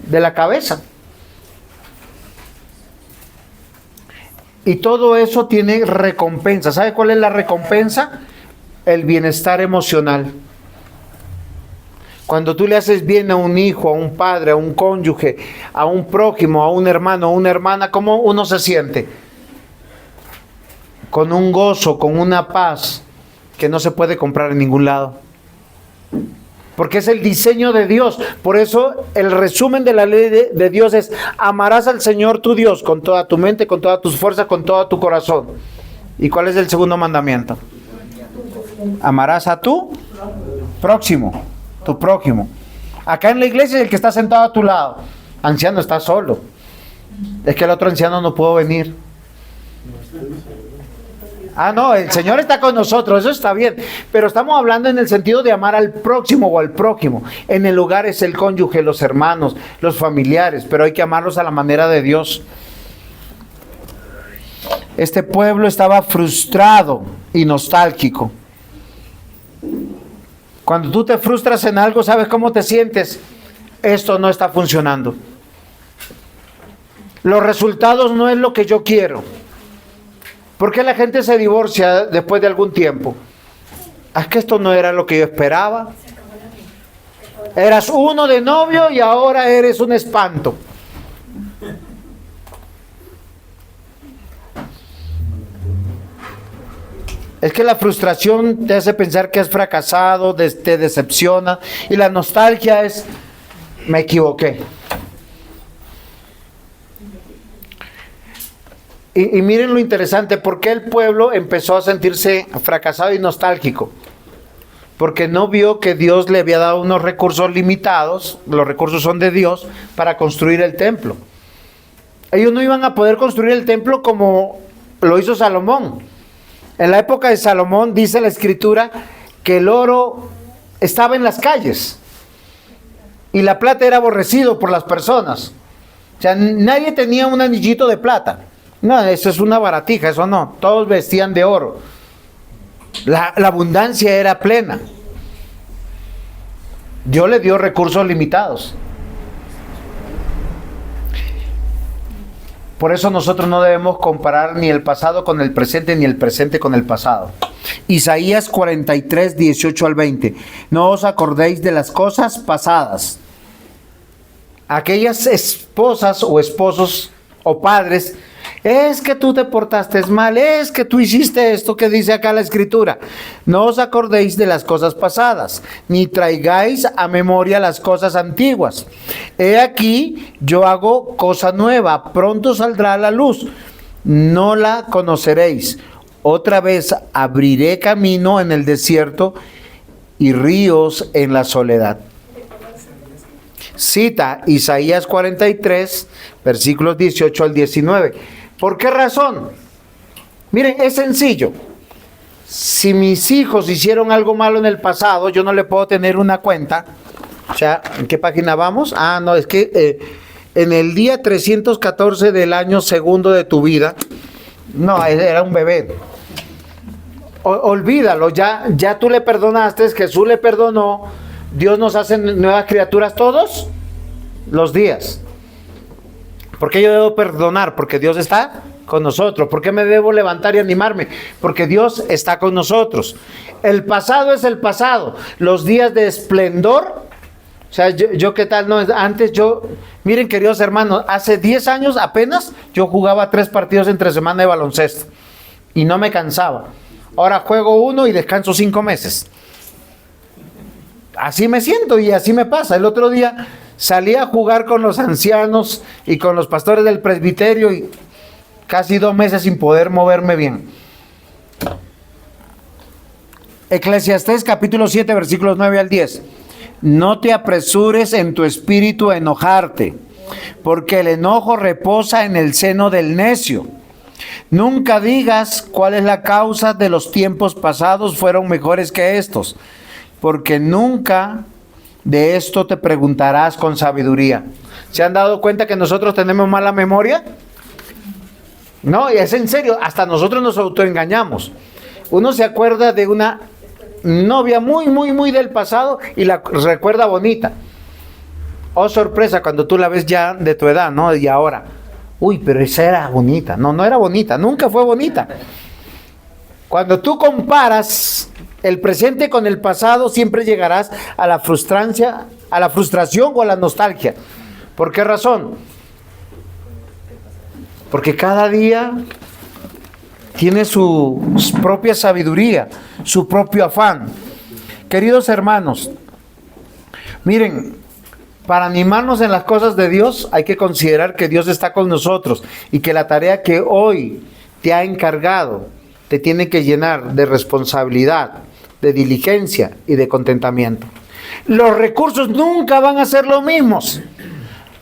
de la cabeza. Y todo eso tiene recompensa. ¿Sabe cuál es la recompensa? El bienestar emocional. Cuando tú le haces bien a un hijo, a un padre, a un cónyuge, a un prójimo, a un hermano, a una hermana, ¿cómo uno se siente? Con un gozo, con una paz, que no se puede comprar en ningún lado. Porque es el diseño de Dios. Por eso el resumen de la ley de Dios es: amarás al Señor tu Dios con toda tu mente, con todas tus fuerzas, con todo tu corazón. ¿Y cuál es el segundo mandamiento? Amarás a tu próximo, tu prójimo. Acá en la iglesia el que está sentado a tu lado, anciano, está solo. Es que el otro anciano no pudo venir. Ah, no, el Señor está con nosotros, eso está bien. Pero estamos hablando en el sentido de amar al próximo o al prójimo. En el hogar es el cónyuge, los hermanos, los familiares, pero hay que amarlos a la manera de Dios. Este pueblo estaba frustrado y nostálgico. Cuando tú te frustras en algo, ¿sabes cómo te sientes? Esto no está funcionando. Los resultados no es lo que yo quiero. ¿Por qué la gente se divorcia después de algún tiempo? Es que esto no era lo que yo esperaba. Eras uno de novio y ahora eres un espanto. Es que la frustración te hace pensar que has fracasado, te decepciona, y la nostalgia es: me equivoqué. Y miren lo interesante, ¿por qué el pueblo empezó a sentirse fracasado y nostálgico? Porque no vio que Dios le había dado unos recursos limitados, los recursos son de Dios, para construir el templo. Ellos no iban a poder construir el templo como lo hizo Salomón. En la época de Salomón dice la Escritura que el oro estaba en las calles y la plata era aborrecido por las personas. O sea, nadie tenía un anillito de plata. No, eso es una baratija, eso no. Todos vestían de oro. La abundancia era plena. Dios le dio recursos limitados. Por eso nosotros no debemos comparar ni el pasado con el presente, ni el presente con el pasado. Isaías 43, 18 al 20. No os acordéis de las cosas pasadas. Aquellas esposas o esposos o padres: es que tú te portaste mal, es que tú hiciste esto que dice acá la Escritura. No os acordéis de las cosas pasadas, ni traigáis a memoria las cosas antiguas. He aquí, yo hago cosa nueva, pronto saldrá a la luz, no la conoceréis. Otra vez abriré camino en el desierto y ríos en la soledad. Cita Isaías 43, versículos 18 al 19. ¿Por qué razón? Miren, es sencillo. Si mis hijos hicieron algo malo en el pasado, yo no le puedo tener una cuenta. O sea, ¿en qué página vamos? Ah, no, es que en el día 314 del año segundo de tu vida, no, era un bebé. Olvídalo, ya tú le perdonaste, Jesús le perdonó. Dios nos hace nuevas criaturas todos los días. ¿Por qué yo debo perdonar? Porque Dios está con nosotros. ¿Por qué me debo levantar y animarme? Porque Dios está con nosotros. El pasado es el pasado. Los días de esplendor, o sea, yo qué tal, no, antes miren, queridos hermanos, hace 10 años apenas yo jugaba 3 partidos entre semana de baloncesto y no me cansaba. Ahora juego 1 y descanso 5 meses. Así me siento y así me pasa. El otro día salí a jugar con los ancianos y con los pastores del presbiterio y casi 2 meses sin poder moverme bien. Eclesiastés capítulo 7 versículos 9 al 10. No te apresures en tu espíritu a enojarte, porque el enojo reposa en el seno del necio. Nunca digas cuál es la causa de los tiempos pasados fueron mejores que estos, porque nunca de esto te preguntarás con sabiduría. ¿Se han dado cuenta que nosotros tenemos mala memoria? No, y es en serio, hasta nosotros nos autoengañamos. Uno se acuerda de una novia muy del pasado y la recuerda bonita. Oh, sorpresa, cuando tú la ves ya de tu edad, ¿no? Y ahora, uy, pero esa era bonita. No era bonita, nunca fue bonita. Cuando tú comparas el presente con el pasado, siempre llegarás a la frustración o a la nostalgia. ¿Por qué razón? Porque cada día tiene su propia sabiduría, su propio afán. Queridos hermanos, miren, para animarnos en las cosas de Dios hay que considerar que Dios está con nosotros y que la tarea que hoy te ha encargado te tiene que llenar de responsabilidad, de diligencia y de contentamiento. Los recursos nunca van a ser los mismos.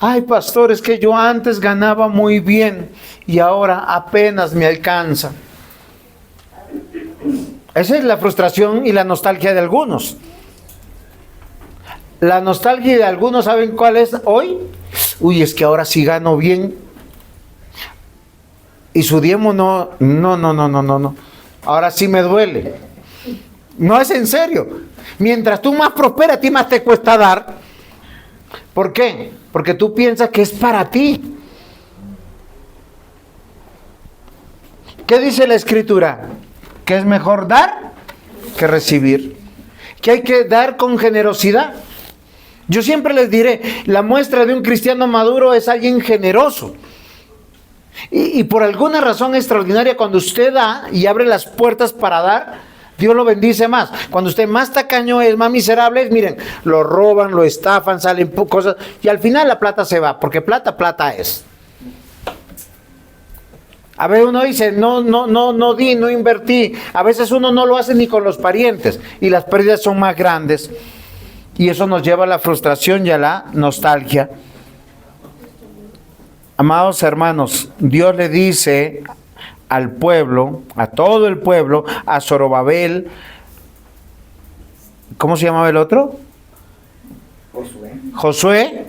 Ay, pastor, es que yo antes ganaba muy bien y ahora apenas me alcanza. Esa es la frustración y la nostalgia de algunos. La nostalgia de algunos, ¿saben cuál es hoy? Uy, es que ahora sí gano bien. Y su diezmo no. Ahora sí me duele. No es en serio. Mientras tú más prosperas, a ti más te cuesta dar. ¿Por qué? Porque tú piensas que es para ti. ¿Qué dice la Escritura? Que es mejor dar que recibir. Que hay que dar con generosidad. Yo siempre les diré, la muestra de un cristiano maduro es alguien generoso. Y por alguna razón extraordinaria, cuando usted da y abre las puertas para dar, Dios lo bendice más. Cuando usted más tacaño es, más miserable es, miren, lo roban, lo estafan, salen cosas, y al final la plata se va, porque plata es. A veces uno dice, no di, no invertí. A veces uno no lo hace ni con los parientes, y las pérdidas son más grandes. Y eso nos lleva a la frustración y a la nostalgia. Amados hermanos, Dios le dice al pueblo, a todo el pueblo, a Zorobabel, ¿cómo se llamaba el otro? Josué,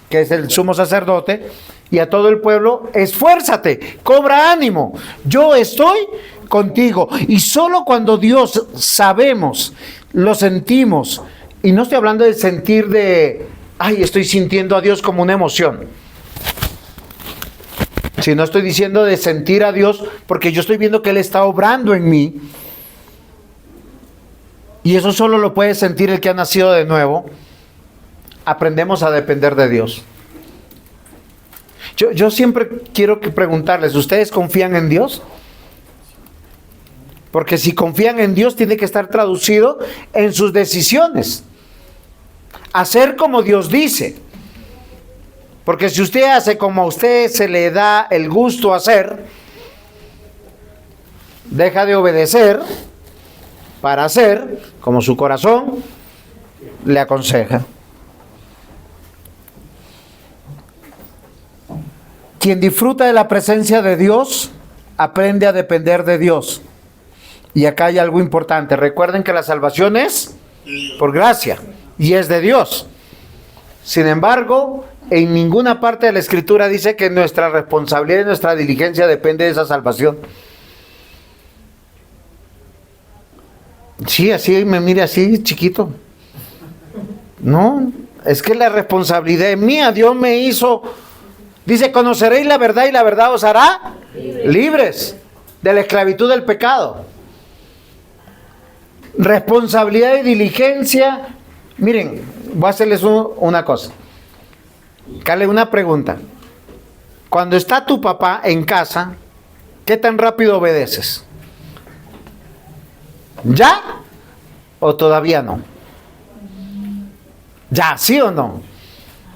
que es el sumo sacerdote, y a todo el pueblo, esfuérzate, cobra ánimo, yo estoy contigo. Y solo cuando Dios sabemos, lo sentimos, y no estoy hablando de sentir ay, estoy sintiendo a Dios como una emoción. Si no estoy diciendo de sentir a Dios, porque yo estoy viendo que Él está obrando en mí. Y eso solo lo puede sentir el que ha nacido de nuevo. Aprendemos a depender de Dios. Yo siempre quiero preguntarles, ¿ustedes confían en Dios? Porque si confían en Dios, tiene que estar traducido en sus decisiones. Hacer como Dios dice. Porque si usted hace como a usted se le da el gusto hacer, deja de obedecer para hacer como su corazón le aconseja. Quien disfruta de la presencia de Dios, aprende a depender de Dios. Y acá hay algo importante. Recuerden que la salvación es por gracia y es de Dios. Sin embargo, en ninguna parte de la Escritura dice que nuestra responsabilidad y nuestra diligencia depende de esa salvación. Sí, así me mire así, chiquito. No, es que la responsabilidad es mía. Dios me hizo, dice, conoceréis la verdad y la verdad os hará libres de la esclavitud del pecado. Responsabilidad y diligencia. Miren, voy a hacerles una cosa. Dale una pregunta. Cuando está tu papá en casa, ¿qué tan rápido obedeces? ¿Ya? ¿O todavía no? ¿Ya? ¿Sí o no?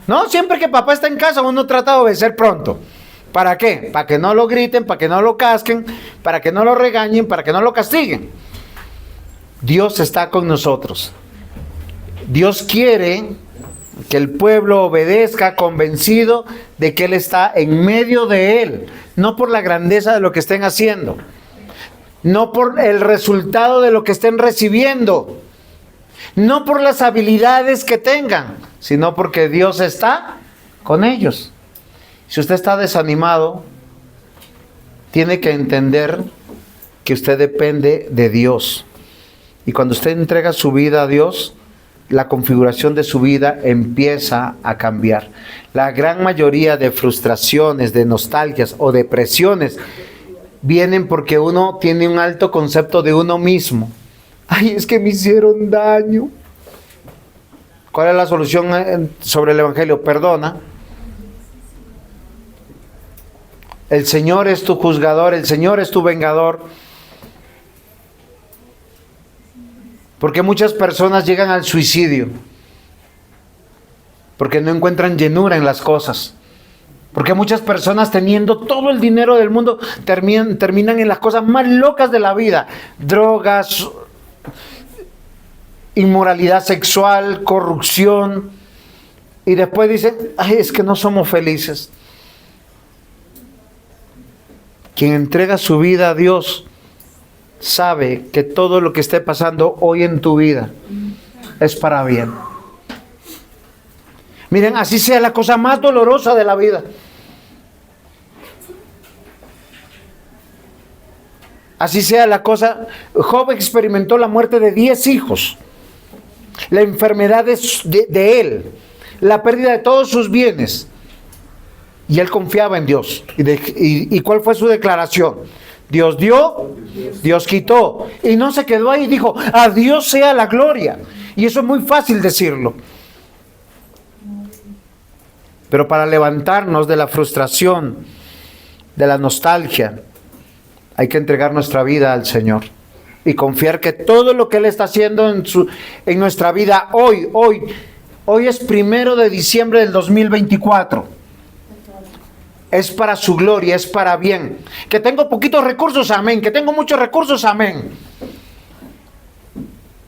No, siempre que papá está en casa uno trata de obedecer pronto. ¿Para qué? Para que no lo griten, para que no lo casquen, para que no lo regañen, para que no lo castiguen. Dios está con nosotros. Dios quiere que el pueblo obedezca convencido de que Él está en medio de él, no por la grandeza de lo que estén haciendo, no por el resultado de lo que estén recibiendo, no por las habilidades que tengan, sino porque Dios está con ellos. Si usted está desanimado, tiene que entender que usted depende de Dios. Y cuando usted entrega su vida a Dios, la configuración de su vida empieza a cambiar. La gran mayoría de frustraciones, de nostalgias o depresiones vienen porque uno tiene un alto concepto de uno mismo. Ay, es que me hicieron daño. ¿Cuál es la solución sobre el Evangelio? Perdona. El Señor es tu juzgador, el Señor es tu vengador. ¿Por qué muchas personas llegan al suicidio? Porque no encuentran llenura en las cosas. Porque muchas personas teniendo todo el dinero del mundo terminan en las cosas más locas de la vida. Drogas, inmoralidad sexual, corrupción. Y después dicen, ay, es que no somos felices. Quien entrega su vida a Dios sabe que todo lo que esté pasando hoy en tu vida es para bien. Miren, así sea la cosa más dolorosa de la vida. Así sea la cosa. Job experimentó la muerte de 10 hijos, la enfermedad de él, la pérdida de todos sus bienes. Y él confiaba en Dios. ¿Y cuál fue su declaración? Dios dio, Dios quitó. Y no se quedó ahí, dijo, a Dios sea la gloria. Y eso es muy fácil decirlo. Pero para levantarnos de la frustración, de la nostalgia, hay que entregar nuestra vida al Señor y confiar que todo lo que Él está haciendo en nuestra vida hoy es 1 de diciembre del 2024. Es para su gloria, es para bien. Que tengo poquitos recursos, amén. Que tengo muchos recursos, amén.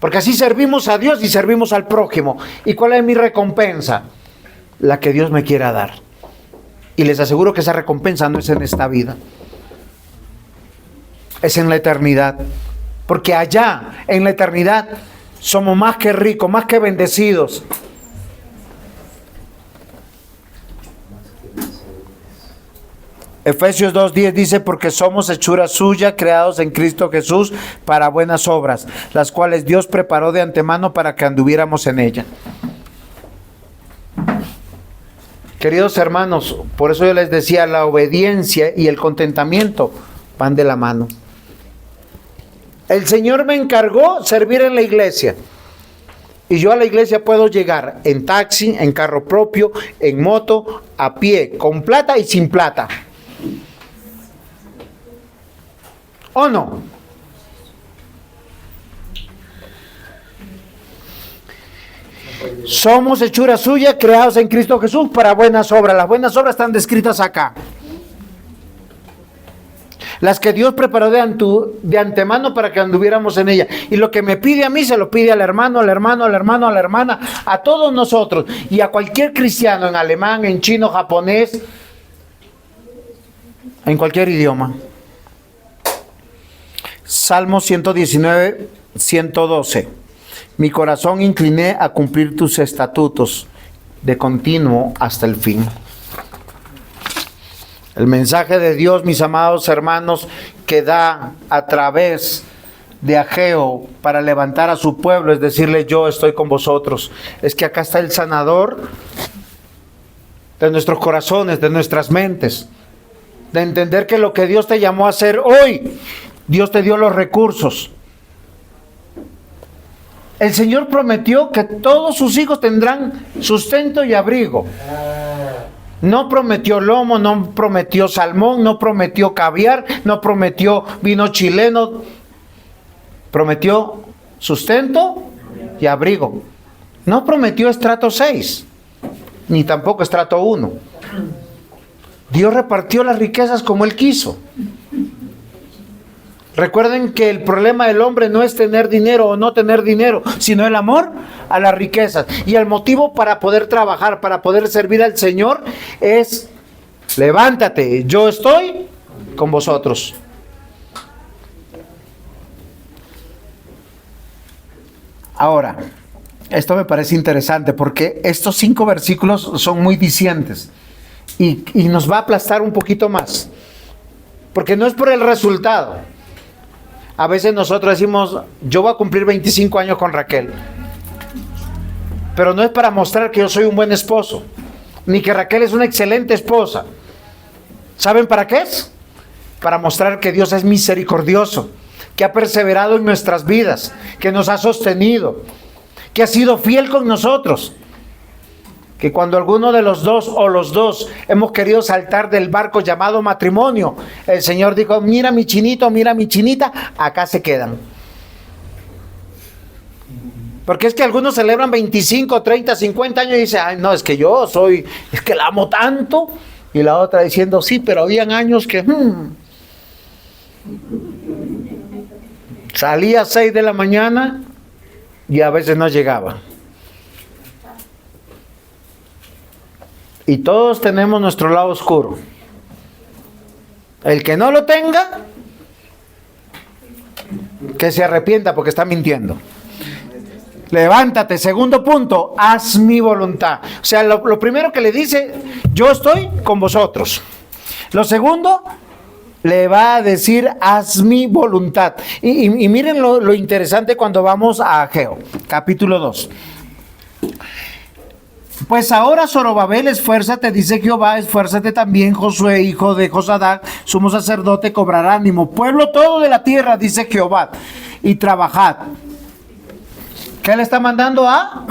Porque así servimos a Dios y servimos al prójimo. ¿Y cuál es mi recompensa? La que Dios me quiera dar. Y les aseguro que esa recompensa no es en esta vida. Es en la eternidad. Porque allá, en la eternidad, somos más que ricos, más que bendecidos. Efesios 2:10 dice, porque somos hechura suya, creados en Cristo Jesús para buenas obras, las cuales Dios preparó de antemano para que anduviéramos en ella. Queridos hermanos, por eso yo les decía, la obediencia y el contentamiento van de la mano. El Señor me encargó servir en la iglesia. Y yo a la iglesia puedo llegar en taxi, en carro propio, en moto, a pie, con plata y sin plata. ¿O no? Somos hechura suya, creados en Cristo Jesús para buenas obras. Las buenas obras están descritas acá. Las que Dios preparó de antemano para que anduviéramos en ella. Y lo que me pide a mí, se lo pide al hermano, al hermano, al hermano, a la hermana, a todos nosotros. Y a cualquier cristiano, en alemán, en chino, japonés, en cualquier idioma. Salmo 119, 112. Mi corazón incliné a cumplir tus estatutos de continuo hasta el fin. El mensaje de Dios, mis amados hermanos, que da a través de Ageo para levantar a su pueblo, es decirle, yo estoy con vosotros. Es que acá está el sanador de nuestros corazones, de nuestras mentes, de entender que lo que Dios te llamó a hacer hoy, Dios te dio los recursos. El Señor prometió que todos sus hijos tendrán sustento y abrigo. No prometió lomo, no prometió salmón, no prometió caviar, no prometió vino chileno. Prometió sustento y abrigo. No prometió estrato 6, ni tampoco estrato 1. Dios repartió las riquezas como Él quiso. Recuerden que el problema del hombre no es tener dinero o no tener dinero, sino el amor a las riquezas. Y el motivo para poder trabajar, para poder servir al Señor es, levántate, yo estoy con vosotros. Ahora, esto me parece interesante porque estos 5 versículos son muy dicientes y nos va a aplastar un poquito más. Porque no es por el resultado. A veces nosotros decimos, yo voy a cumplir 25 años con Raquel. Pero no es para mostrar que yo soy un buen esposo, ni que Raquel es una excelente esposa. ¿Saben para qué es? Para mostrar que Dios es misericordioso, que ha perseverado en nuestras vidas, que nos ha sostenido, que ha sido fiel con nosotros. Que cuando alguno de los dos o los dos hemos querido saltar del barco llamado matrimonio, el Señor dijo, mira mi chinito, mira mi chinita, acá se quedan. Porque es que algunos celebran 25, 30, 50 años y dicen, ay, no, es que es que la amo tanto. Y la otra diciendo, sí, pero habían años que salía a 6 de la mañana y a veces no llegaba. Y todos tenemos nuestro lado oscuro. El que no lo tenga, que se arrepienta porque está mintiendo. Levántate, segundo punto, haz mi voluntad. O sea, lo primero que le dice, yo estoy con vosotros. Lo segundo, le va a decir, haz mi voluntad. Y miren lo interesante cuando vamos a Ageo, capítulo 2. Pues ahora, Zorobabel, esfuérzate, dice Jehová, esfuérzate también, Josué, hijo de Josadac, sumo sacerdote, cobrará ánimo. Pueblo todo de la tierra, dice Jehová, y trabajad. ¿Qué le está mandando a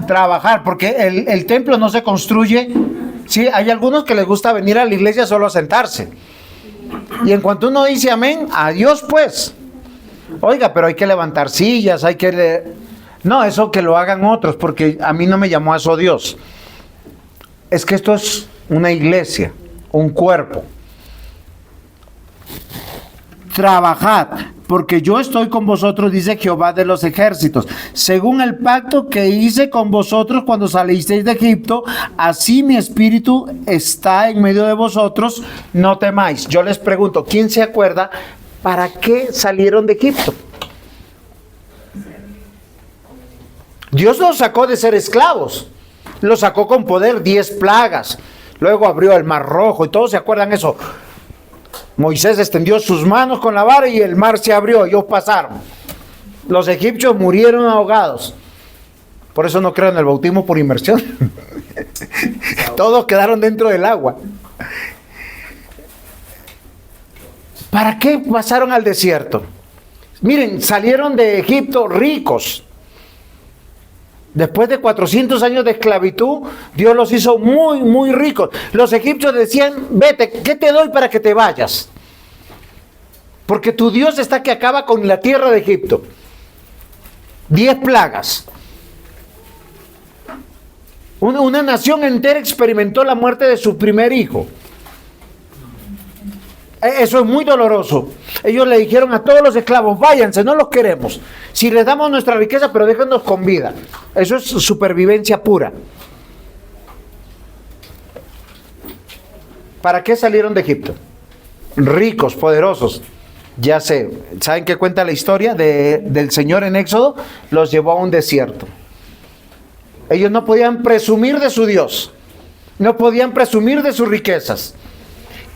trabajar? Porque el templo no se construye. Sí, hay algunos que les gusta venir a la iglesia solo a sentarse. Y en cuanto uno dice amén, adiós pues. Oiga, pero hay que levantar sillas, hay que... No, eso que lo hagan otros, porque a mí no me llamó a eso Dios. Es que esto es una iglesia, un cuerpo. Trabajad, porque yo estoy con vosotros, dice Jehová de los ejércitos, según el pacto que hice con vosotros cuando salisteis de Egipto, así mi espíritu está en medio de vosotros, no temáis. Yo les pregunto, ¿quién se acuerda para qué salieron de Egipto? Dios los sacó de ser esclavos, los sacó con poder, 10 plagas, luego abrió el mar rojo y todos se acuerdan eso. Moisés extendió sus manos con la vara y el mar se abrió, ellos pasaron. Los egipcios murieron ahogados. Por eso no creo en el bautismo por inmersión. Todos quedaron dentro del agua. ¿Para qué pasaron al desierto? Miren, salieron de Egipto ricos. Después de 400 años de esclavitud, Dios los hizo muy, muy ricos. Los egipcios decían, vete, ¿qué te doy para que te vayas? Porque tu Dios está que acaba con la tierra de Egipto. 10 plagas. Una nación entera experimentó la muerte de su primer hijo. Eso es muy doloroso. Ellos le dijeron a todos los esclavos, váyanse, no los queremos. Si les damos nuestra riqueza, pero déjennos con vida. Eso es supervivencia pura. ¿Para qué salieron de Egipto? Ricos, poderosos. Ya sé, ¿saben qué cuenta la historia del Señor en Éxodo? Los llevó a un desierto. Ellos no podían presumir de su Dios. No podían presumir de sus riquezas.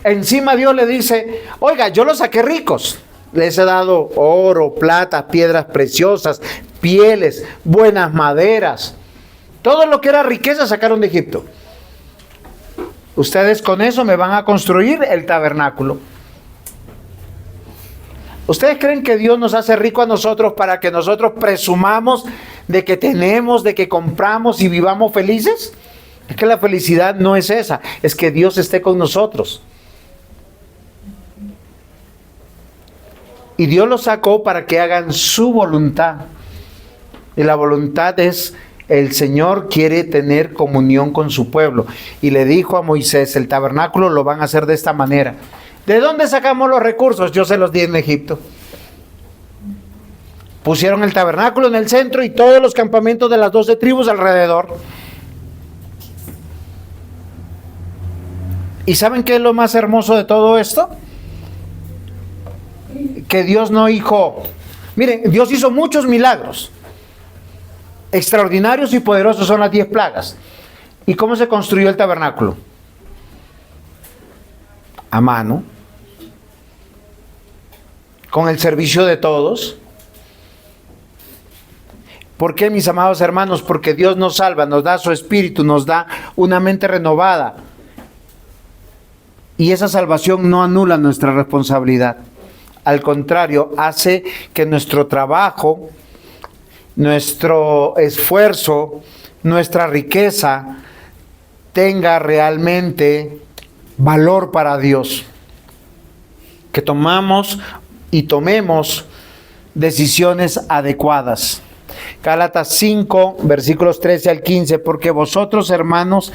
Encima Dios le dice, oiga, yo los saqué ricos. Les he dado oro, plata, piedras preciosas, pieles, buenas maderas. Todo lo que era riqueza sacaron de Egipto. Ustedes con eso me van a construir el tabernáculo. ¿Ustedes creen que Dios nos hace rico a nosotros para que nosotros presumamos de que tenemos, de que compramos y vivamos felices? Es que la felicidad no es esa, es que Dios esté con nosotros. Y Dios los sacó para que hagan su voluntad. Y la voluntad es, el Señor quiere tener comunión con su pueblo. Y le dijo a Moisés, el tabernáculo lo van a hacer de esta manera. ¿De dónde sacamos los recursos? Yo se los di en Egipto. Pusieron el tabernáculo en el centro y todos los campamentos de las 12 tribus alrededor. ¿Y saben qué es lo más hermoso de todo esto? Que Dios no hizo... Miren, Dios hizo muchos milagros. Extraordinarios y poderosos son las 10 plagas. ¿Y cómo se construyó el tabernáculo? A mano, con el servicio de todos. ¿Por qué, mis amados hermanos? Porque Dios nos salva, nos da su espíritu, nos da una mente renovada. Y esa salvación no anula nuestra responsabilidad. Al contrario, hace que nuestro trabajo, nuestro esfuerzo, nuestra riqueza tenga realmente valor para Dios. Que tomemos decisiones adecuadas. Gálatas 5, versículos 13 al 15, porque vosotros, hermanos,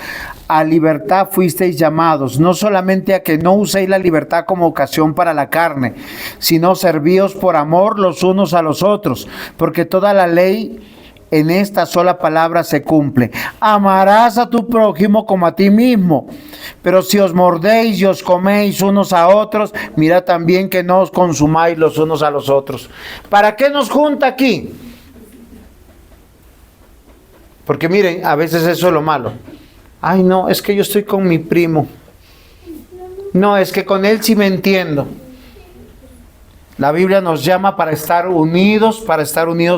a libertad fuisteis llamados, no solamente a que no uséis la libertad como ocasión para la carne, sino servíos por amor los unos a los otros, porque toda la ley en esta sola palabra se cumple: amarás a tu prójimo como a ti mismo. Pero si os mordéis y os coméis unos a otros, mirad también que no os consumáis los unos a los otros. ¿Para qué nos junta aquí? Porque miren, a veces eso es lo malo. Ay, no, es que yo estoy con mi primo. No, es que con él sí me entiendo. La Biblia nos llama para estar unidos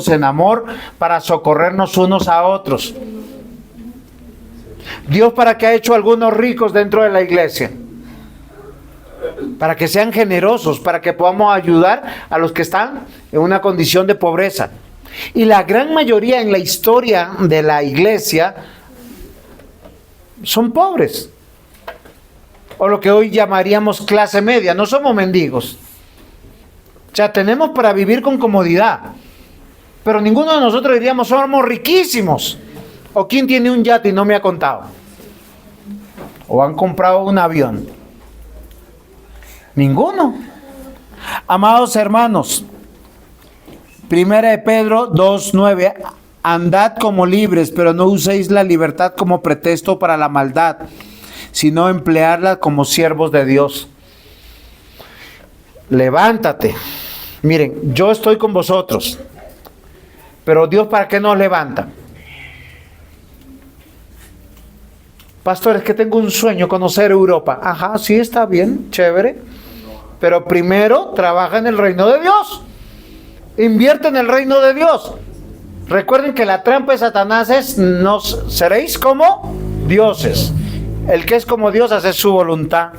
en amor, para socorrernos unos a otros. Dios, ¿para qué ha hecho algunos ricos dentro de la iglesia? Para que sean generosos, para que podamos ayudar a los que están en una condición de pobreza. Y la gran mayoría en la historia de la iglesia son pobres, o lo que hoy llamaríamos clase media. No somos mendigos. O sea, tenemos para vivir con comodidad, pero ninguno de nosotros diríamos somos riquísimos. ¿O quién tiene un yate y no me ha contado? ¿O han comprado un avión? Ninguno. Amados hermanos, 1 de Pedro 2:9, andad como libres, pero no uséis la libertad como pretexto para la maldad, sino emplearla como siervos de Dios. Levántate. Miren, yo estoy con vosotros, pero Dios, ¿para qué nos levanta? Pastor, es que tengo un sueño, conocer Europa. Ajá, sí, está bien, chévere, pero primero trabaja en el reino de Dios. Invierte en el reino de Dios. Recuerden que la trampa de Satanás es: no seréis como dioses. El que es como Dios hace su voluntad.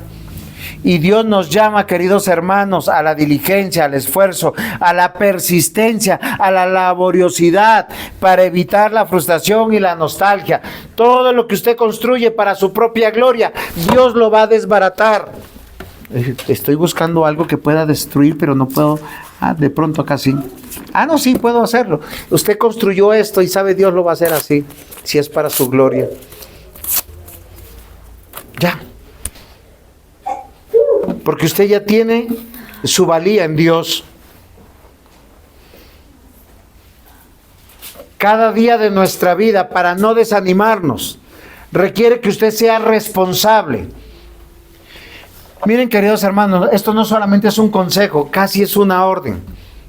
Y Dios nos llama, queridos hermanos, a la diligencia, al esfuerzo, a la persistencia, a la laboriosidad, para evitar la frustración y la nostalgia. Todo lo que usted construye para su propia gloria, Dios lo va a desbaratar. Estoy buscando algo que pueda destruir, pero no puedo. De pronto acá sí. No, sí, puedo hacerlo. Usted construyó esto y sabe, Dios lo va a hacer así, si es para su gloria. Ya. Porque usted ya tiene su valía en Dios. Cada día de nuestra vida, para no desanimarnos, requiere que usted sea responsable. Miren, queridos hermanos, esto no solamente es un consejo, casi es una orden.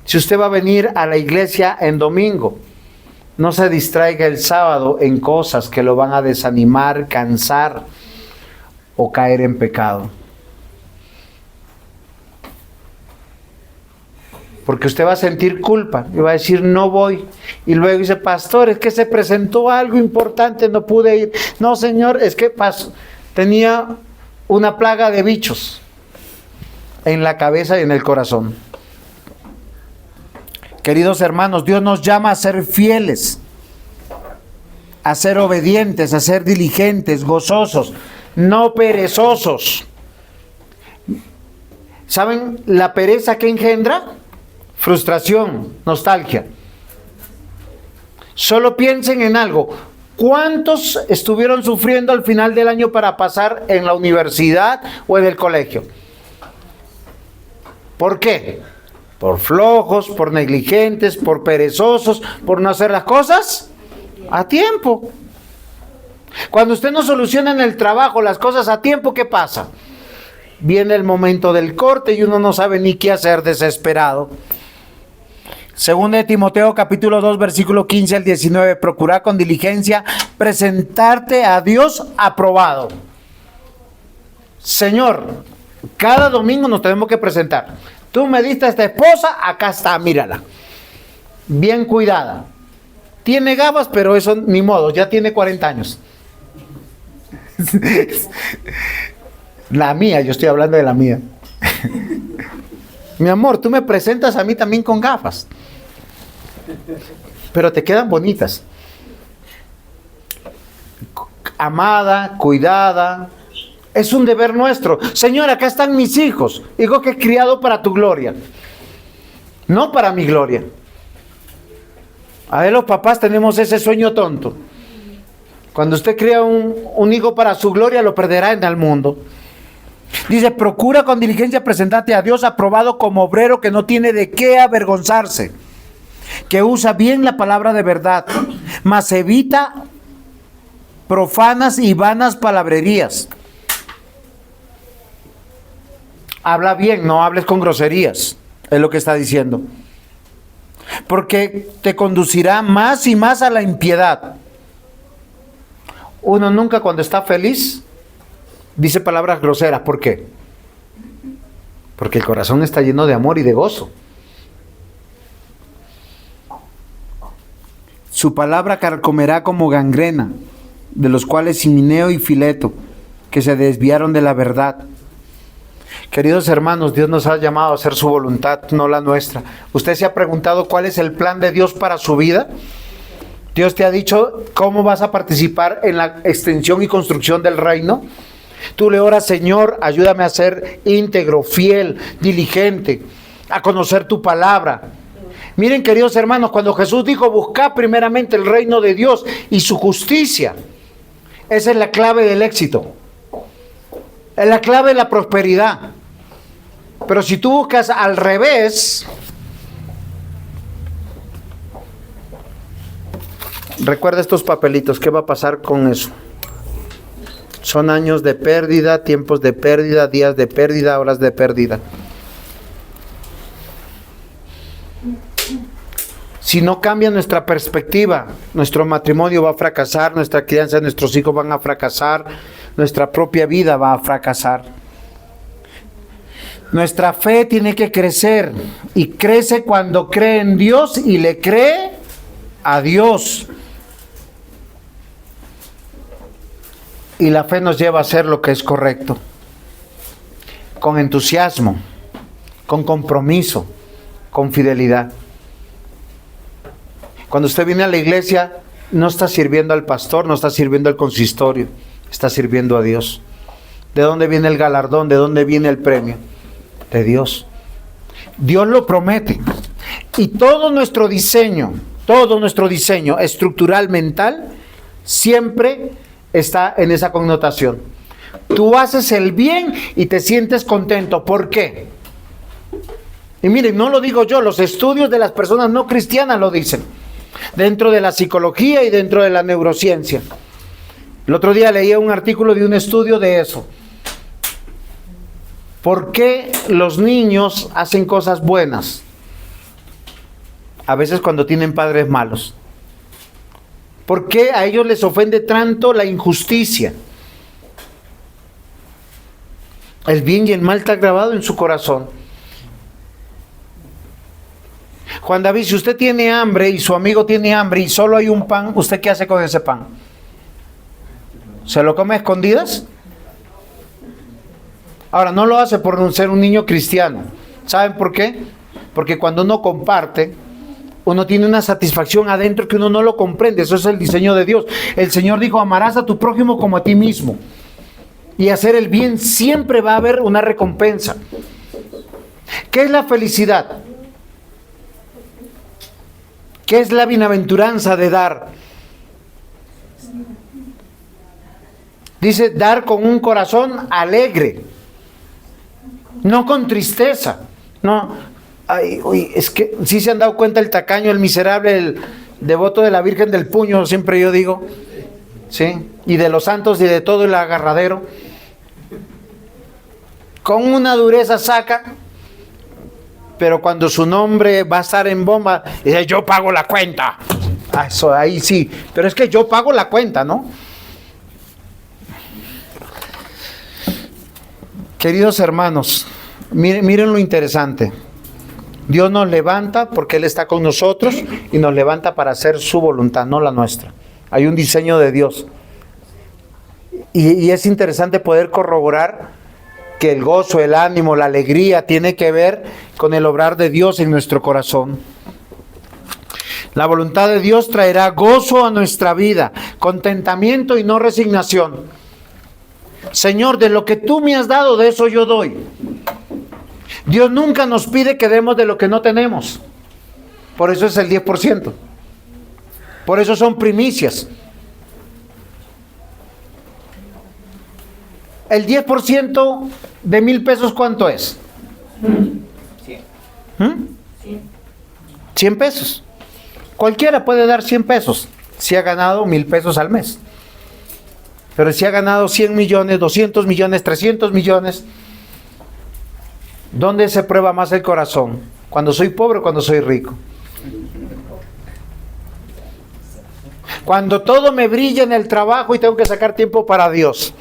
Si usted va a venir a la iglesia en domingo, no se distraiga el sábado en cosas que lo van a desanimar, cansar o caer en pecado. Porque usted va a sentir culpa y va a decir, no voy. Y luego dice, pastor, es que se presentó algo importante, no pude ir. No, señor, es que tenía una plaga de bichos en la cabeza y en el corazón. Queridos hermanos, Dios nos llama a ser fieles, a ser obedientes, a ser diligentes, gozosos, no perezosos. ¿Saben la pereza que engendra? Frustración, nostalgia. Solo piensen en algo. ¿Cuántos estuvieron sufriendo al final del año para pasar en la universidad o en el colegio? ¿Por qué? Por flojos, por negligentes, por perezosos, por no hacer las cosas a tiempo. Cuando usted no soluciona en el trabajo las cosas a tiempo, ¿qué pasa? Viene el momento del corte y uno no sabe ni qué hacer, desesperado. Según de Timoteo capítulo 2 versículo 15 al 19, procura con diligencia presentarte a Dios aprobado. Señor, cada domingo nos tenemos que presentar. Tú me diste a esta esposa, acá está, mírala. Bien cuidada. Tiene gafas, pero eso ni modo, ya tiene 40 años. La mía, yo estoy hablando de la mía. Mi amor, tú me presentas a mí también con gafas, pero te quedan bonitas. Amada, cuidada. Es un deber nuestro. Señor, acá están mis hijos, hijos que he criado para tu gloria, no para mi gloria. A ver, los papás tenemos ese sueño tonto. Cuando usted crea un hijo para su gloria, lo perderá en el mundo. Dice, procura con diligencia presentarte a Dios aprobado como obrero que no tiene de qué avergonzarse, que usa bien la palabra de verdad, mas evita profanas y vanas palabrerías. Habla bien, no hables con groserías, es lo que está diciendo. Porque te conducirá más y más a la impiedad. Uno nunca cuando está feliz dice palabras groseras. ¿Por qué? Porque el corazón está lleno de amor y de gozo. Su palabra carcomerá como gangrena, de los cuales Himeneo y Fileto, que se desviaron de la verdad. Queridos hermanos, Dios nos ha llamado a hacer su voluntad, no la nuestra. ¿Usted se ha preguntado cuál es el plan de Dios para su vida? Dios te ha dicho cómo vas a participar en la extensión y construcción del reino. Tú le oras, Señor, ayúdame a ser íntegro, fiel, diligente, a conocer tu palabra. Miren, queridos hermanos, cuando Jesús dijo, buscad primeramente el reino de Dios y su justicia, esa es la clave del éxito. Es la clave de la prosperidad. Pero si tú buscas al revés, recuerda estos papelitos, ¿qué va a pasar con eso? Son años de pérdida, tiempos de pérdida, días de pérdida, horas de pérdida. Si no cambia nuestra perspectiva, nuestro matrimonio va a fracasar, nuestra crianza de nuestros hijos van a fracasar, nuestra propia vida va a fracasar. Nuestra fe tiene que crecer y crece cuando cree en Dios y le cree a Dios. Y la fe nos lleva a hacer lo que es correcto, con entusiasmo, con compromiso, con fidelidad. Cuando usted viene a la iglesia, no está sirviendo al pastor, no está sirviendo al consistorio, está sirviendo a Dios. ¿De dónde viene el galardón? ¿De dónde viene el premio? De Dios. Dios lo promete. Y todo nuestro diseño estructural mental, siempre está en esa connotación. Tú haces el bien y te sientes contento. ¿Por qué? Y miren, no lo digo yo, los estudios de las personas no cristianas lo dicen. Dentro de la psicología y dentro de la neurociencia. El otro día leía un artículo de un estudio de eso. ¿Por qué los niños hacen cosas buenas? A veces cuando tienen padres malos. ¿Por qué a ellos les ofende tanto la injusticia? El bien y el mal está grabado en su corazón. Juan David, si usted tiene hambre y su amigo tiene hambre y solo hay un pan, ¿usted qué hace con ese pan? ¿Se lo come a escondidas? Ahora, no lo hace por ser un niño cristiano. ¿Saben por qué? Porque cuando uno comparte, uno tiene una satisfacción adentro que uno no lo comprende. Eso es el diseño de Dios. El Señor dijo, amarás a tu prójimo como a ti mismo. Y hacer el bien siempre va a haber una recompensa. ¿Qué es la felicidad? ¿Qué es la bienaventuranza de dar? Dice, dar con un corazón alegre, no con tristeza. No, ay, uy, es que sí se han dado cuenta el tacaño, el miserable, el devoto de la Virgen del Puño, siempre yo digo, ¿sí? Y de los santos y de todo el agarradero. Con una dureza saca, pero cuando su nombre va a estar en bomba, dice, yo pago la cuenta. Ah, eso ahí sí, pero es que yo pago la cuenta, ¿no? Queridos hermanos, miren lo interesante. Dios nos levanta porque Él está con nosotros y nos levanta para hacer su voluntad, no la nuestra. Hay un diseño de Dios. Y es interesante poder corroborar que el gozo, el ánimo, la alegría tiene que ver con el obrar de Dios en nuestro corazón. La voluntad de Dios traerá gozo a nuestra vida, contentamiento y no resignación. Señor, de lo que tú me has dado, de eso yo doy. Dios nunca nos pide que demos de lo que no tenemos. Por eso es el 10%. Por eso son primicias. El 10% de 1,000 pesos, ¿cuánto es? 100 pesos. Cualquiera puede dar 100 pesos si ha ganado 1,000 pesos al mes. Pero si ha ganado 100 millones, 200 millones, 300 millones, ¿dónde se prueba más el corazón? ¿Cuando soy pobre o cuando soy rico? Cuando todo me brilla en el trabajo y tengo que sacar tiempo para Dios.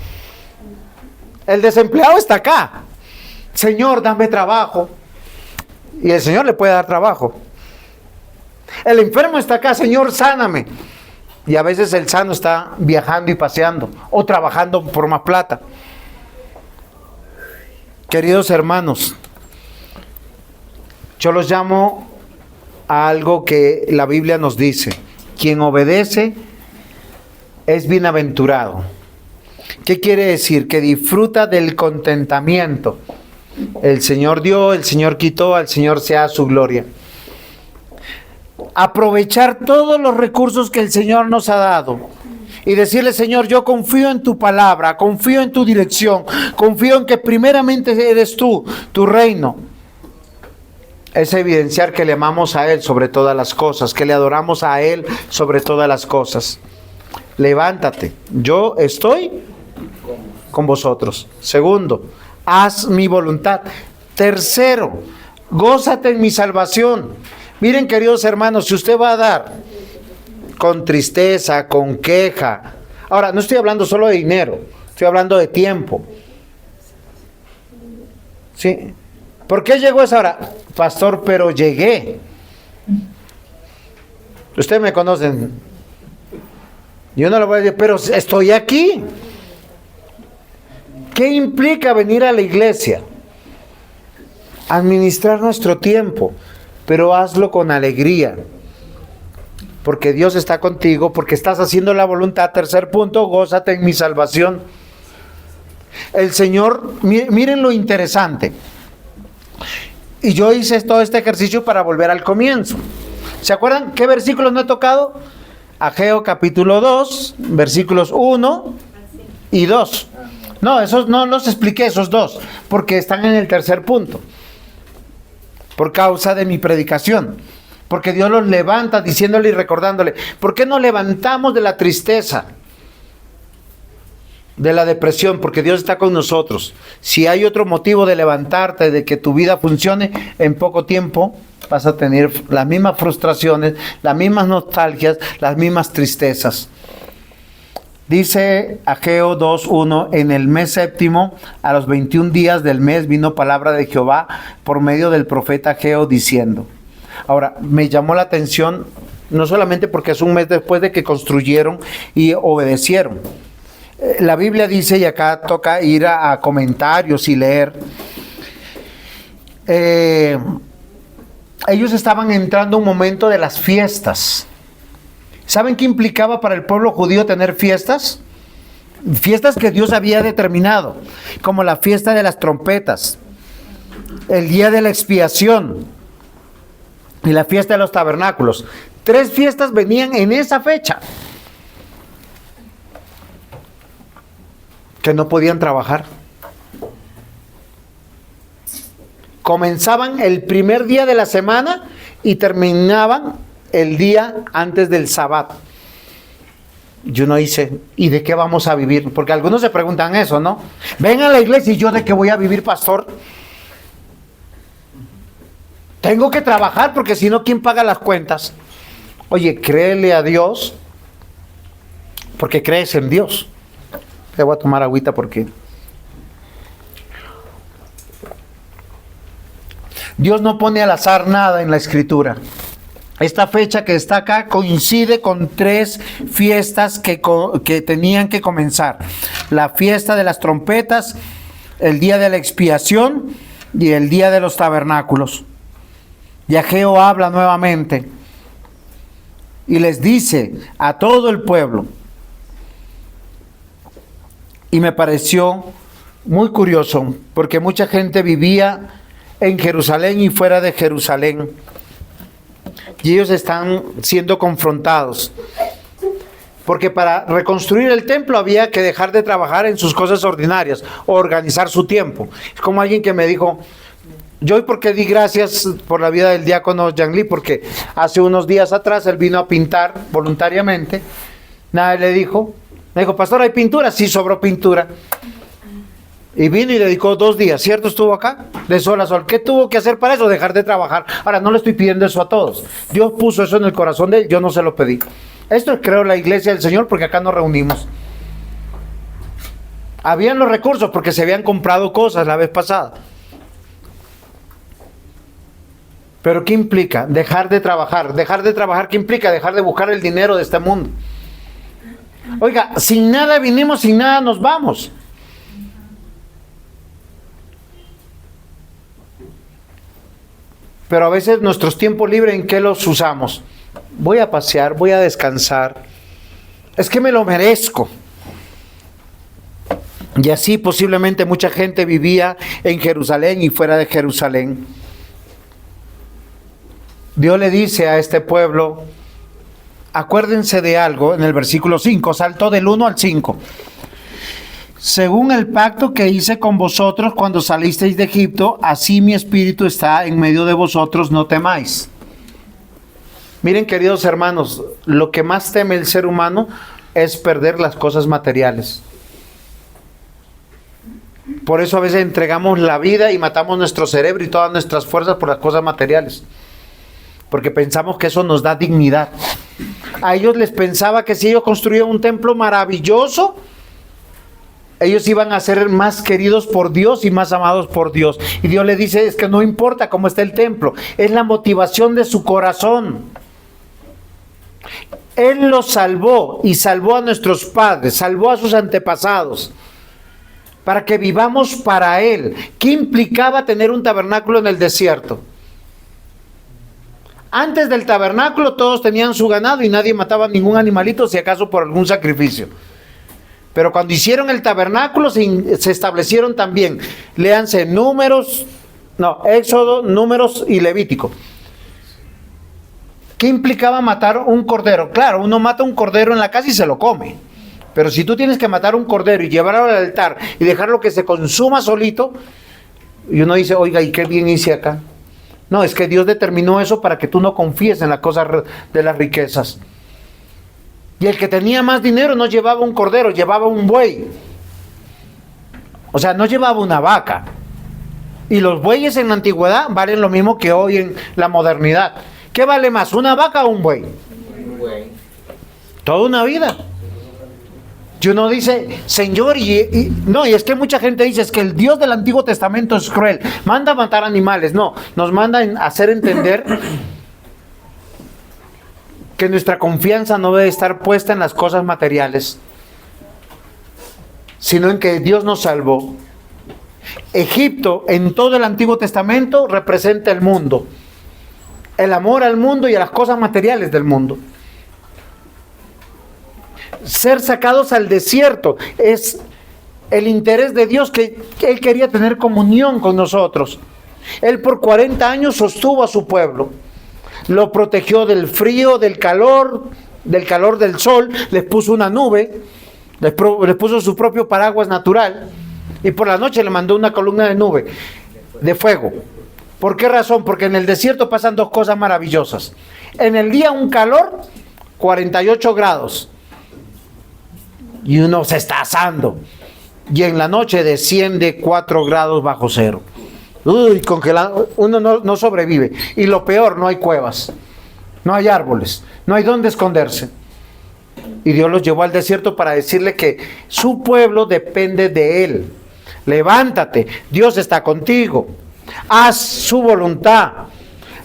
El desempleado está acá. Señor, dame trabajo. Y el Señor le puede dar trabajo. El enfermo está acá. Señor, sáname. Y a veces el sano está viajando y paseando o trabajando por más plata. Queridos hermanos, yo los llamo a algo que la Biblia nos dice. Quien obedece es bienaventurado. ¿Qué quiere decir? Que disfruta del contentamiento. El Señor dio, el Señor quitó, al Señor sea su gloria. Aprovechar todos los recursos que el Señor nos ha dado y decirle: Señor, yo confío en tu palabra, confío en tu dirección, confío en que primeramente eres tú, tu reino. Es evidenciar que le amamos a Él sobre todas las cosas, que le adoramos a Él sobre todas las cosas. Levántate, yo estoy con vosotros. Segundo, haz mi voluntad. Tercero, gózate en mi salvación. Miren, queridos hermanos, si usted va a dar con tristeza, con queja, ahora no estoy hablando solo de dinero, estoy hablando de tiempo. ¿Sí? ¿Por qué llegó esa hora? Pastor, pero llegué. Ustedes me conocen. Yo no le voy a decir, pero estoy aquí. ¿Qué implica venir a la iglesia? Administrar nuestro tiempo, pero hazlo con alegría. Porque Dios está contigo, porque estás haciendo la voluntad. Tercer punto, gózate en mi salvación. El Señor, miren lo interesante. Y yo hice todo este ejercicio para volver al comienzo. ¿Se acuerdan qué versículos no he tocado? Ageo capítulo 2, versículos 1 y 2. No, esos no los expliqué, esos dos, porque están en el tercer punto. Por causa de mi predicación. Porque Dios los levanta diciéndole y recordándole. ¿Por qué nos levantamos de la tristeza? De la depresión, porque Dios está con nosotros. Si hay otro motivo de levantarte, de que tu vida funcione, en poco tiempo vas a tener las mismas frustraciones, las mismas nostalgias, las mismas tristezas. Dice Ageo 2:1, en el mes séptimo, a los 21 días del mes, vino palabra de Jehová por medio del profeta Ageo diciendo. Ahora, me llamó la atención, no solamente porque es un mes después de que construyeron y obedecieron. La Biblia dice, y acá toca ir a comentarios y leer, ellos estaban entrando a un momento de las fiestas. ¿Saben qué implicaba para el pueblo judío tener fiestas? Fiestas que Dios había determinado, como la fiesta de las trompetas, el día de la expiación y la fiesta de los tabernáculos. 3 fiestas venían en esa fecha. Que no podían trabajar. Comenzaban el primer día de la semana y terminaban el día antes del sábado. Yo no hice, ¿y de qué vamos a vivir? Porque algunos se preguntan eso, ¿no? Ven a la iglesia y yo de qué voy a vivir, pastor. Tengo que trabajar porque si no, ¿quién paga las cuentas? Oye, créele a Dios porque crees en Dios. Te voy a tomar agüita porque Dios no pone al azar nada en la escritura. Esta fecha que está acá coincide con 3 fiestas que tenían que comenzar. La fiesta de las trompetas, el día de la expiación y el día de los tabernáculos. Y Ageo habla nuevamente y les dice a todo el pueblo. Y me pareció muy curioso, porque mucha gente vivía en Jerusalén y fuera de Jerusalén. y ellos están siendo confrontados. Porque para reconstruir el templo había que dejar de trabajar en sus cosas ordinarias, o organizar su tiempo. Es como alguien que me dijo, yo hoy porque di gracias por la vida del diácono Yang Lee, porque hace unos días atrás él vino a pintar voluntariamente, nadie le dijo, me dijo, pastor, ¿hay pintura? Sí, sobró pintura. Y vino y dedicó 2 días, ¿cierto? Estuvo acá, de sol a sol. ¿Qué tuvo que hacer para eso? Dejar de trabajar. Ahora, no le estoy pidiendo eso a todos. Dios puso eso en el corazón de él, yo no se lo pedí. Esto es, creo, la iglesia del Señor, porque acá nos reunimos. Habían los recursos, porque se habían comprado cosas la vez pasada. Pero ¿qué implica? Dejar de trabajar. Dejar de trabajar, ¿qué implica? Dejar de buscar el dinero de este mundo. Oiga, sin nada vinimos, sin nada nos vamos. Pero a veces nuestros tiempos libres, ¿en qué los usamos? Voy a pasear, voy a descansar. Es que me lo merezco. Y así posiblemente mucha gente vivía en Jerusalén y fuera de Jerusalén. Dios le dice a este pueblo, acuérdense de algo en el versículo 5, saltó del 1 al 5. Según el pacto que hice con vosotros cuando salisteis de Egipto, así mi espíritu está en medio de vosotros, no temáis. Miren, queridos hermanos, lo que más teme el ser humano es perder las cosas materiales. Por eso a veces entregamos la vida y matamos nuestro cerebro y todas nuestras fuerzas por las cosas materiales. Porque pensamos que eso nos da dignidad. A ellos les pensaba que si ellos construían un templo maravilloso, ellos iban a ser más queridos por Dios y más amados por Dios. Y Dios le dice, es que no importa cómo está el templo, es la motivación de su corazón. Él los salvó y salvó a nuestros padres, salvó a sus antepasados, para que vivamos para Él. ¿Qué implicaba tener un tabernáculo en el desierto? Antes del tabernáculo todos tenían su ganado y nadie mataba ningún animalito, si acaso por algún sacrificio. Pero cuando hicieron el tabernáculo se establecieron también, léanse Éxodo, Números y Levítico. ¿Qué implicaba matar un cordero? Claro, uno mata un cordero en la casa y se lo come. Pero si tú tienes que matar un cordero y llevarlo al altar y dejarlo que se consuma solito, y uno dice, oiga, ¿y qué bien hice acá? No, es que Dios determinó eso para que tú no confíes en las cosas de las riquezas. Y el que tenía más dinero no llevaba un cordero, llevaba un buey. O sea, no llevaba una vaca. Y los bueyes en la antigüedad valen lo mismo que hoy en la modernidad. ¿Qué vale más, una vaca o un buey? Un buey. Toda una vida. Y uno dice, Señor, no, y es que mucha gente dice, es que el Dios del Antiguo Testamento es cruel, manda a matar animales. No, nos manda a hacer entender que nuestra confianza no debe estar puesta en las cosas materiales, sino en que Dios nos salvó. Egipto, en todo el Antiguo Testamento, representa el mundo, el amor al mundo y a las cosas materiales del mundo. Ser sacados al desierto es el interés de Dios, que Él quería tener comunión con nosotros. Él por 40 años sostuvo a su pueblo, lo protegió del frío, del calor del sol, les puso una nube, les puso su propio paraguas natural, y por la noche le mandó una columna de nube, de fuego. ¿Por qué razón? Porque en el desierto pasan 2 cosas maravillosas. En el día un calor, 48 grados, y uno se está asando, y en la noche desciende 4 grados bajo cero. Uy, congelado, uno no sobrevive. Y lo peor, no hay cuevas, no hay árboles, no hay dónde esconderse. Y Dios los llevó al desierto para decirle que su pueblo depende de Él. Levántate, Dios está contigo, haz su voluntad,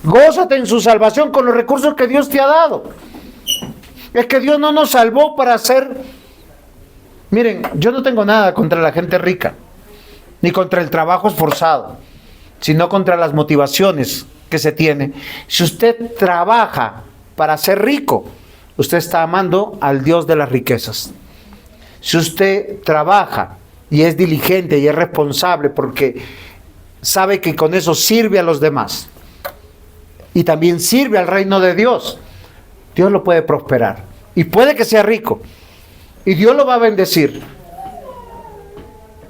gózate en su salvación con los recursos que Dios te ha dado. Es que Dios no nos salvó para hacer... Miren, yo no tengo nada contra la gente rica, ni contra el trabajo esforzado, sino contra las motivaciones que se tiene. Si usted trabaja para ser rico, usted está amando al Dios de las riquezas. Si usted trabaja y es diligente y es responsable porque sabe que con eso sirve a los demás, y también sirve al reino de Dios, Dios lo puede prosperar. Y puede que sea rico. Y Dios lo va a bendecir.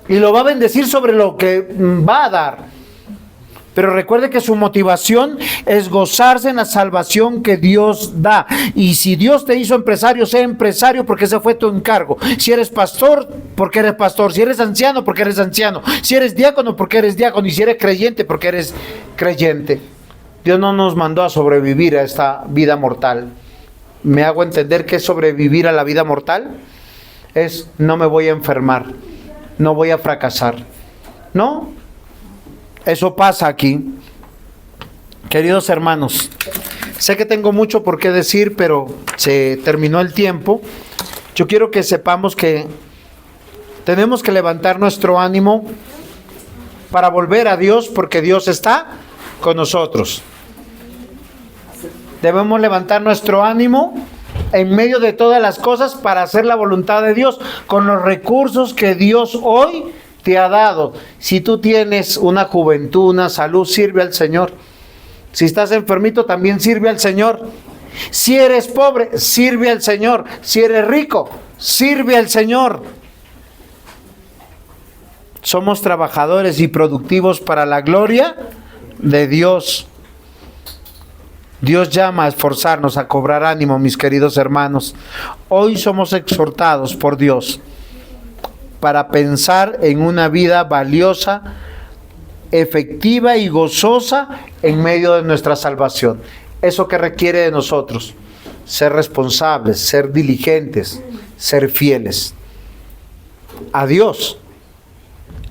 Y lo va a bendecir sobre lo que va a dar. Pero recuerde que su motivación es gozarse en la salvación que Dios da. Y si Dios te hizo empresario, sé empresario porque ese fue tu encargo. Si eres pastor, porque eres pastor. Si eres anciano, porque eres anciano. Si eres diácono, porque eres diácono. Y si eres creyente, porque eres creyente. Dios no nos mandó a sobrevivir a esta vida mortal. ¿Me hago entender qué es sobrevivir a la vida mortal? Es no me voy a enfermar, no voy a fracasar. No, eso pasa aquí. Queridos hermanos, sé que tengo mucho por qué decir, pero se terminó el tiempo. Yo quiero que sepamos que tenemos que levantar nuestro ánimo para volver a Dios, porque Dios está con nosotros. Debemos levantar nuestro ánimo en medio de todas las cosas para hacer la voluntad de Dios con los recursos que Dios hoy te ha dado. Si tú tienes una juventud, una salud, sirve al Señor. Si estás enfermito, también sirve al Señor. Si eres pobre, sirve al Señor. Si eres rico, sirve al Señor. Somos trabajadores y productivos para la gloria de Dios. Dios llama a esforzarnos, a cobrar ánimo, mis queridos hermanos. Hoy somos exhortados por Dios para pensar en una vida valiosa, efectiva y gozosa en medio de nuestra salvación. ¿Eso que requiere de nosotros? Ser responsables, ser diligentes, ser fieles a Dios.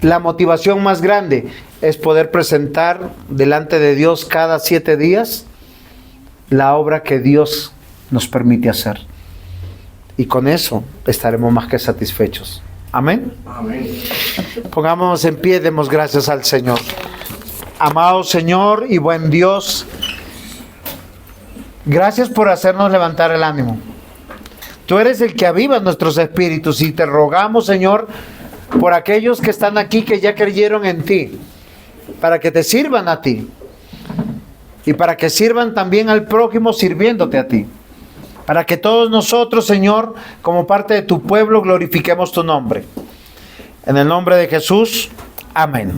La motivación más grande es poder presentar delante de Dios cada 7 días la obra que Dios nos permite hacer. Y con eso estaremos más que satisfechos. Amén. Amén. Pongámonos en pie, demos gracias al Señor. Amado Señor y buen Dios, gracias por hacernos levantar el ánimo. Tú eres el que aviva nuestros espíritus y te rogamos, Señor, por aquellos que están aquí que ya creyeron en ti, para que te sirvan a ti. Y para que sirvan también al prójimo sirviéndote a ti. Para que todos nosotros, Señor, como parte de tu pueblo, glorifiquemos tu nombre. En el nombre de Jesús, amén.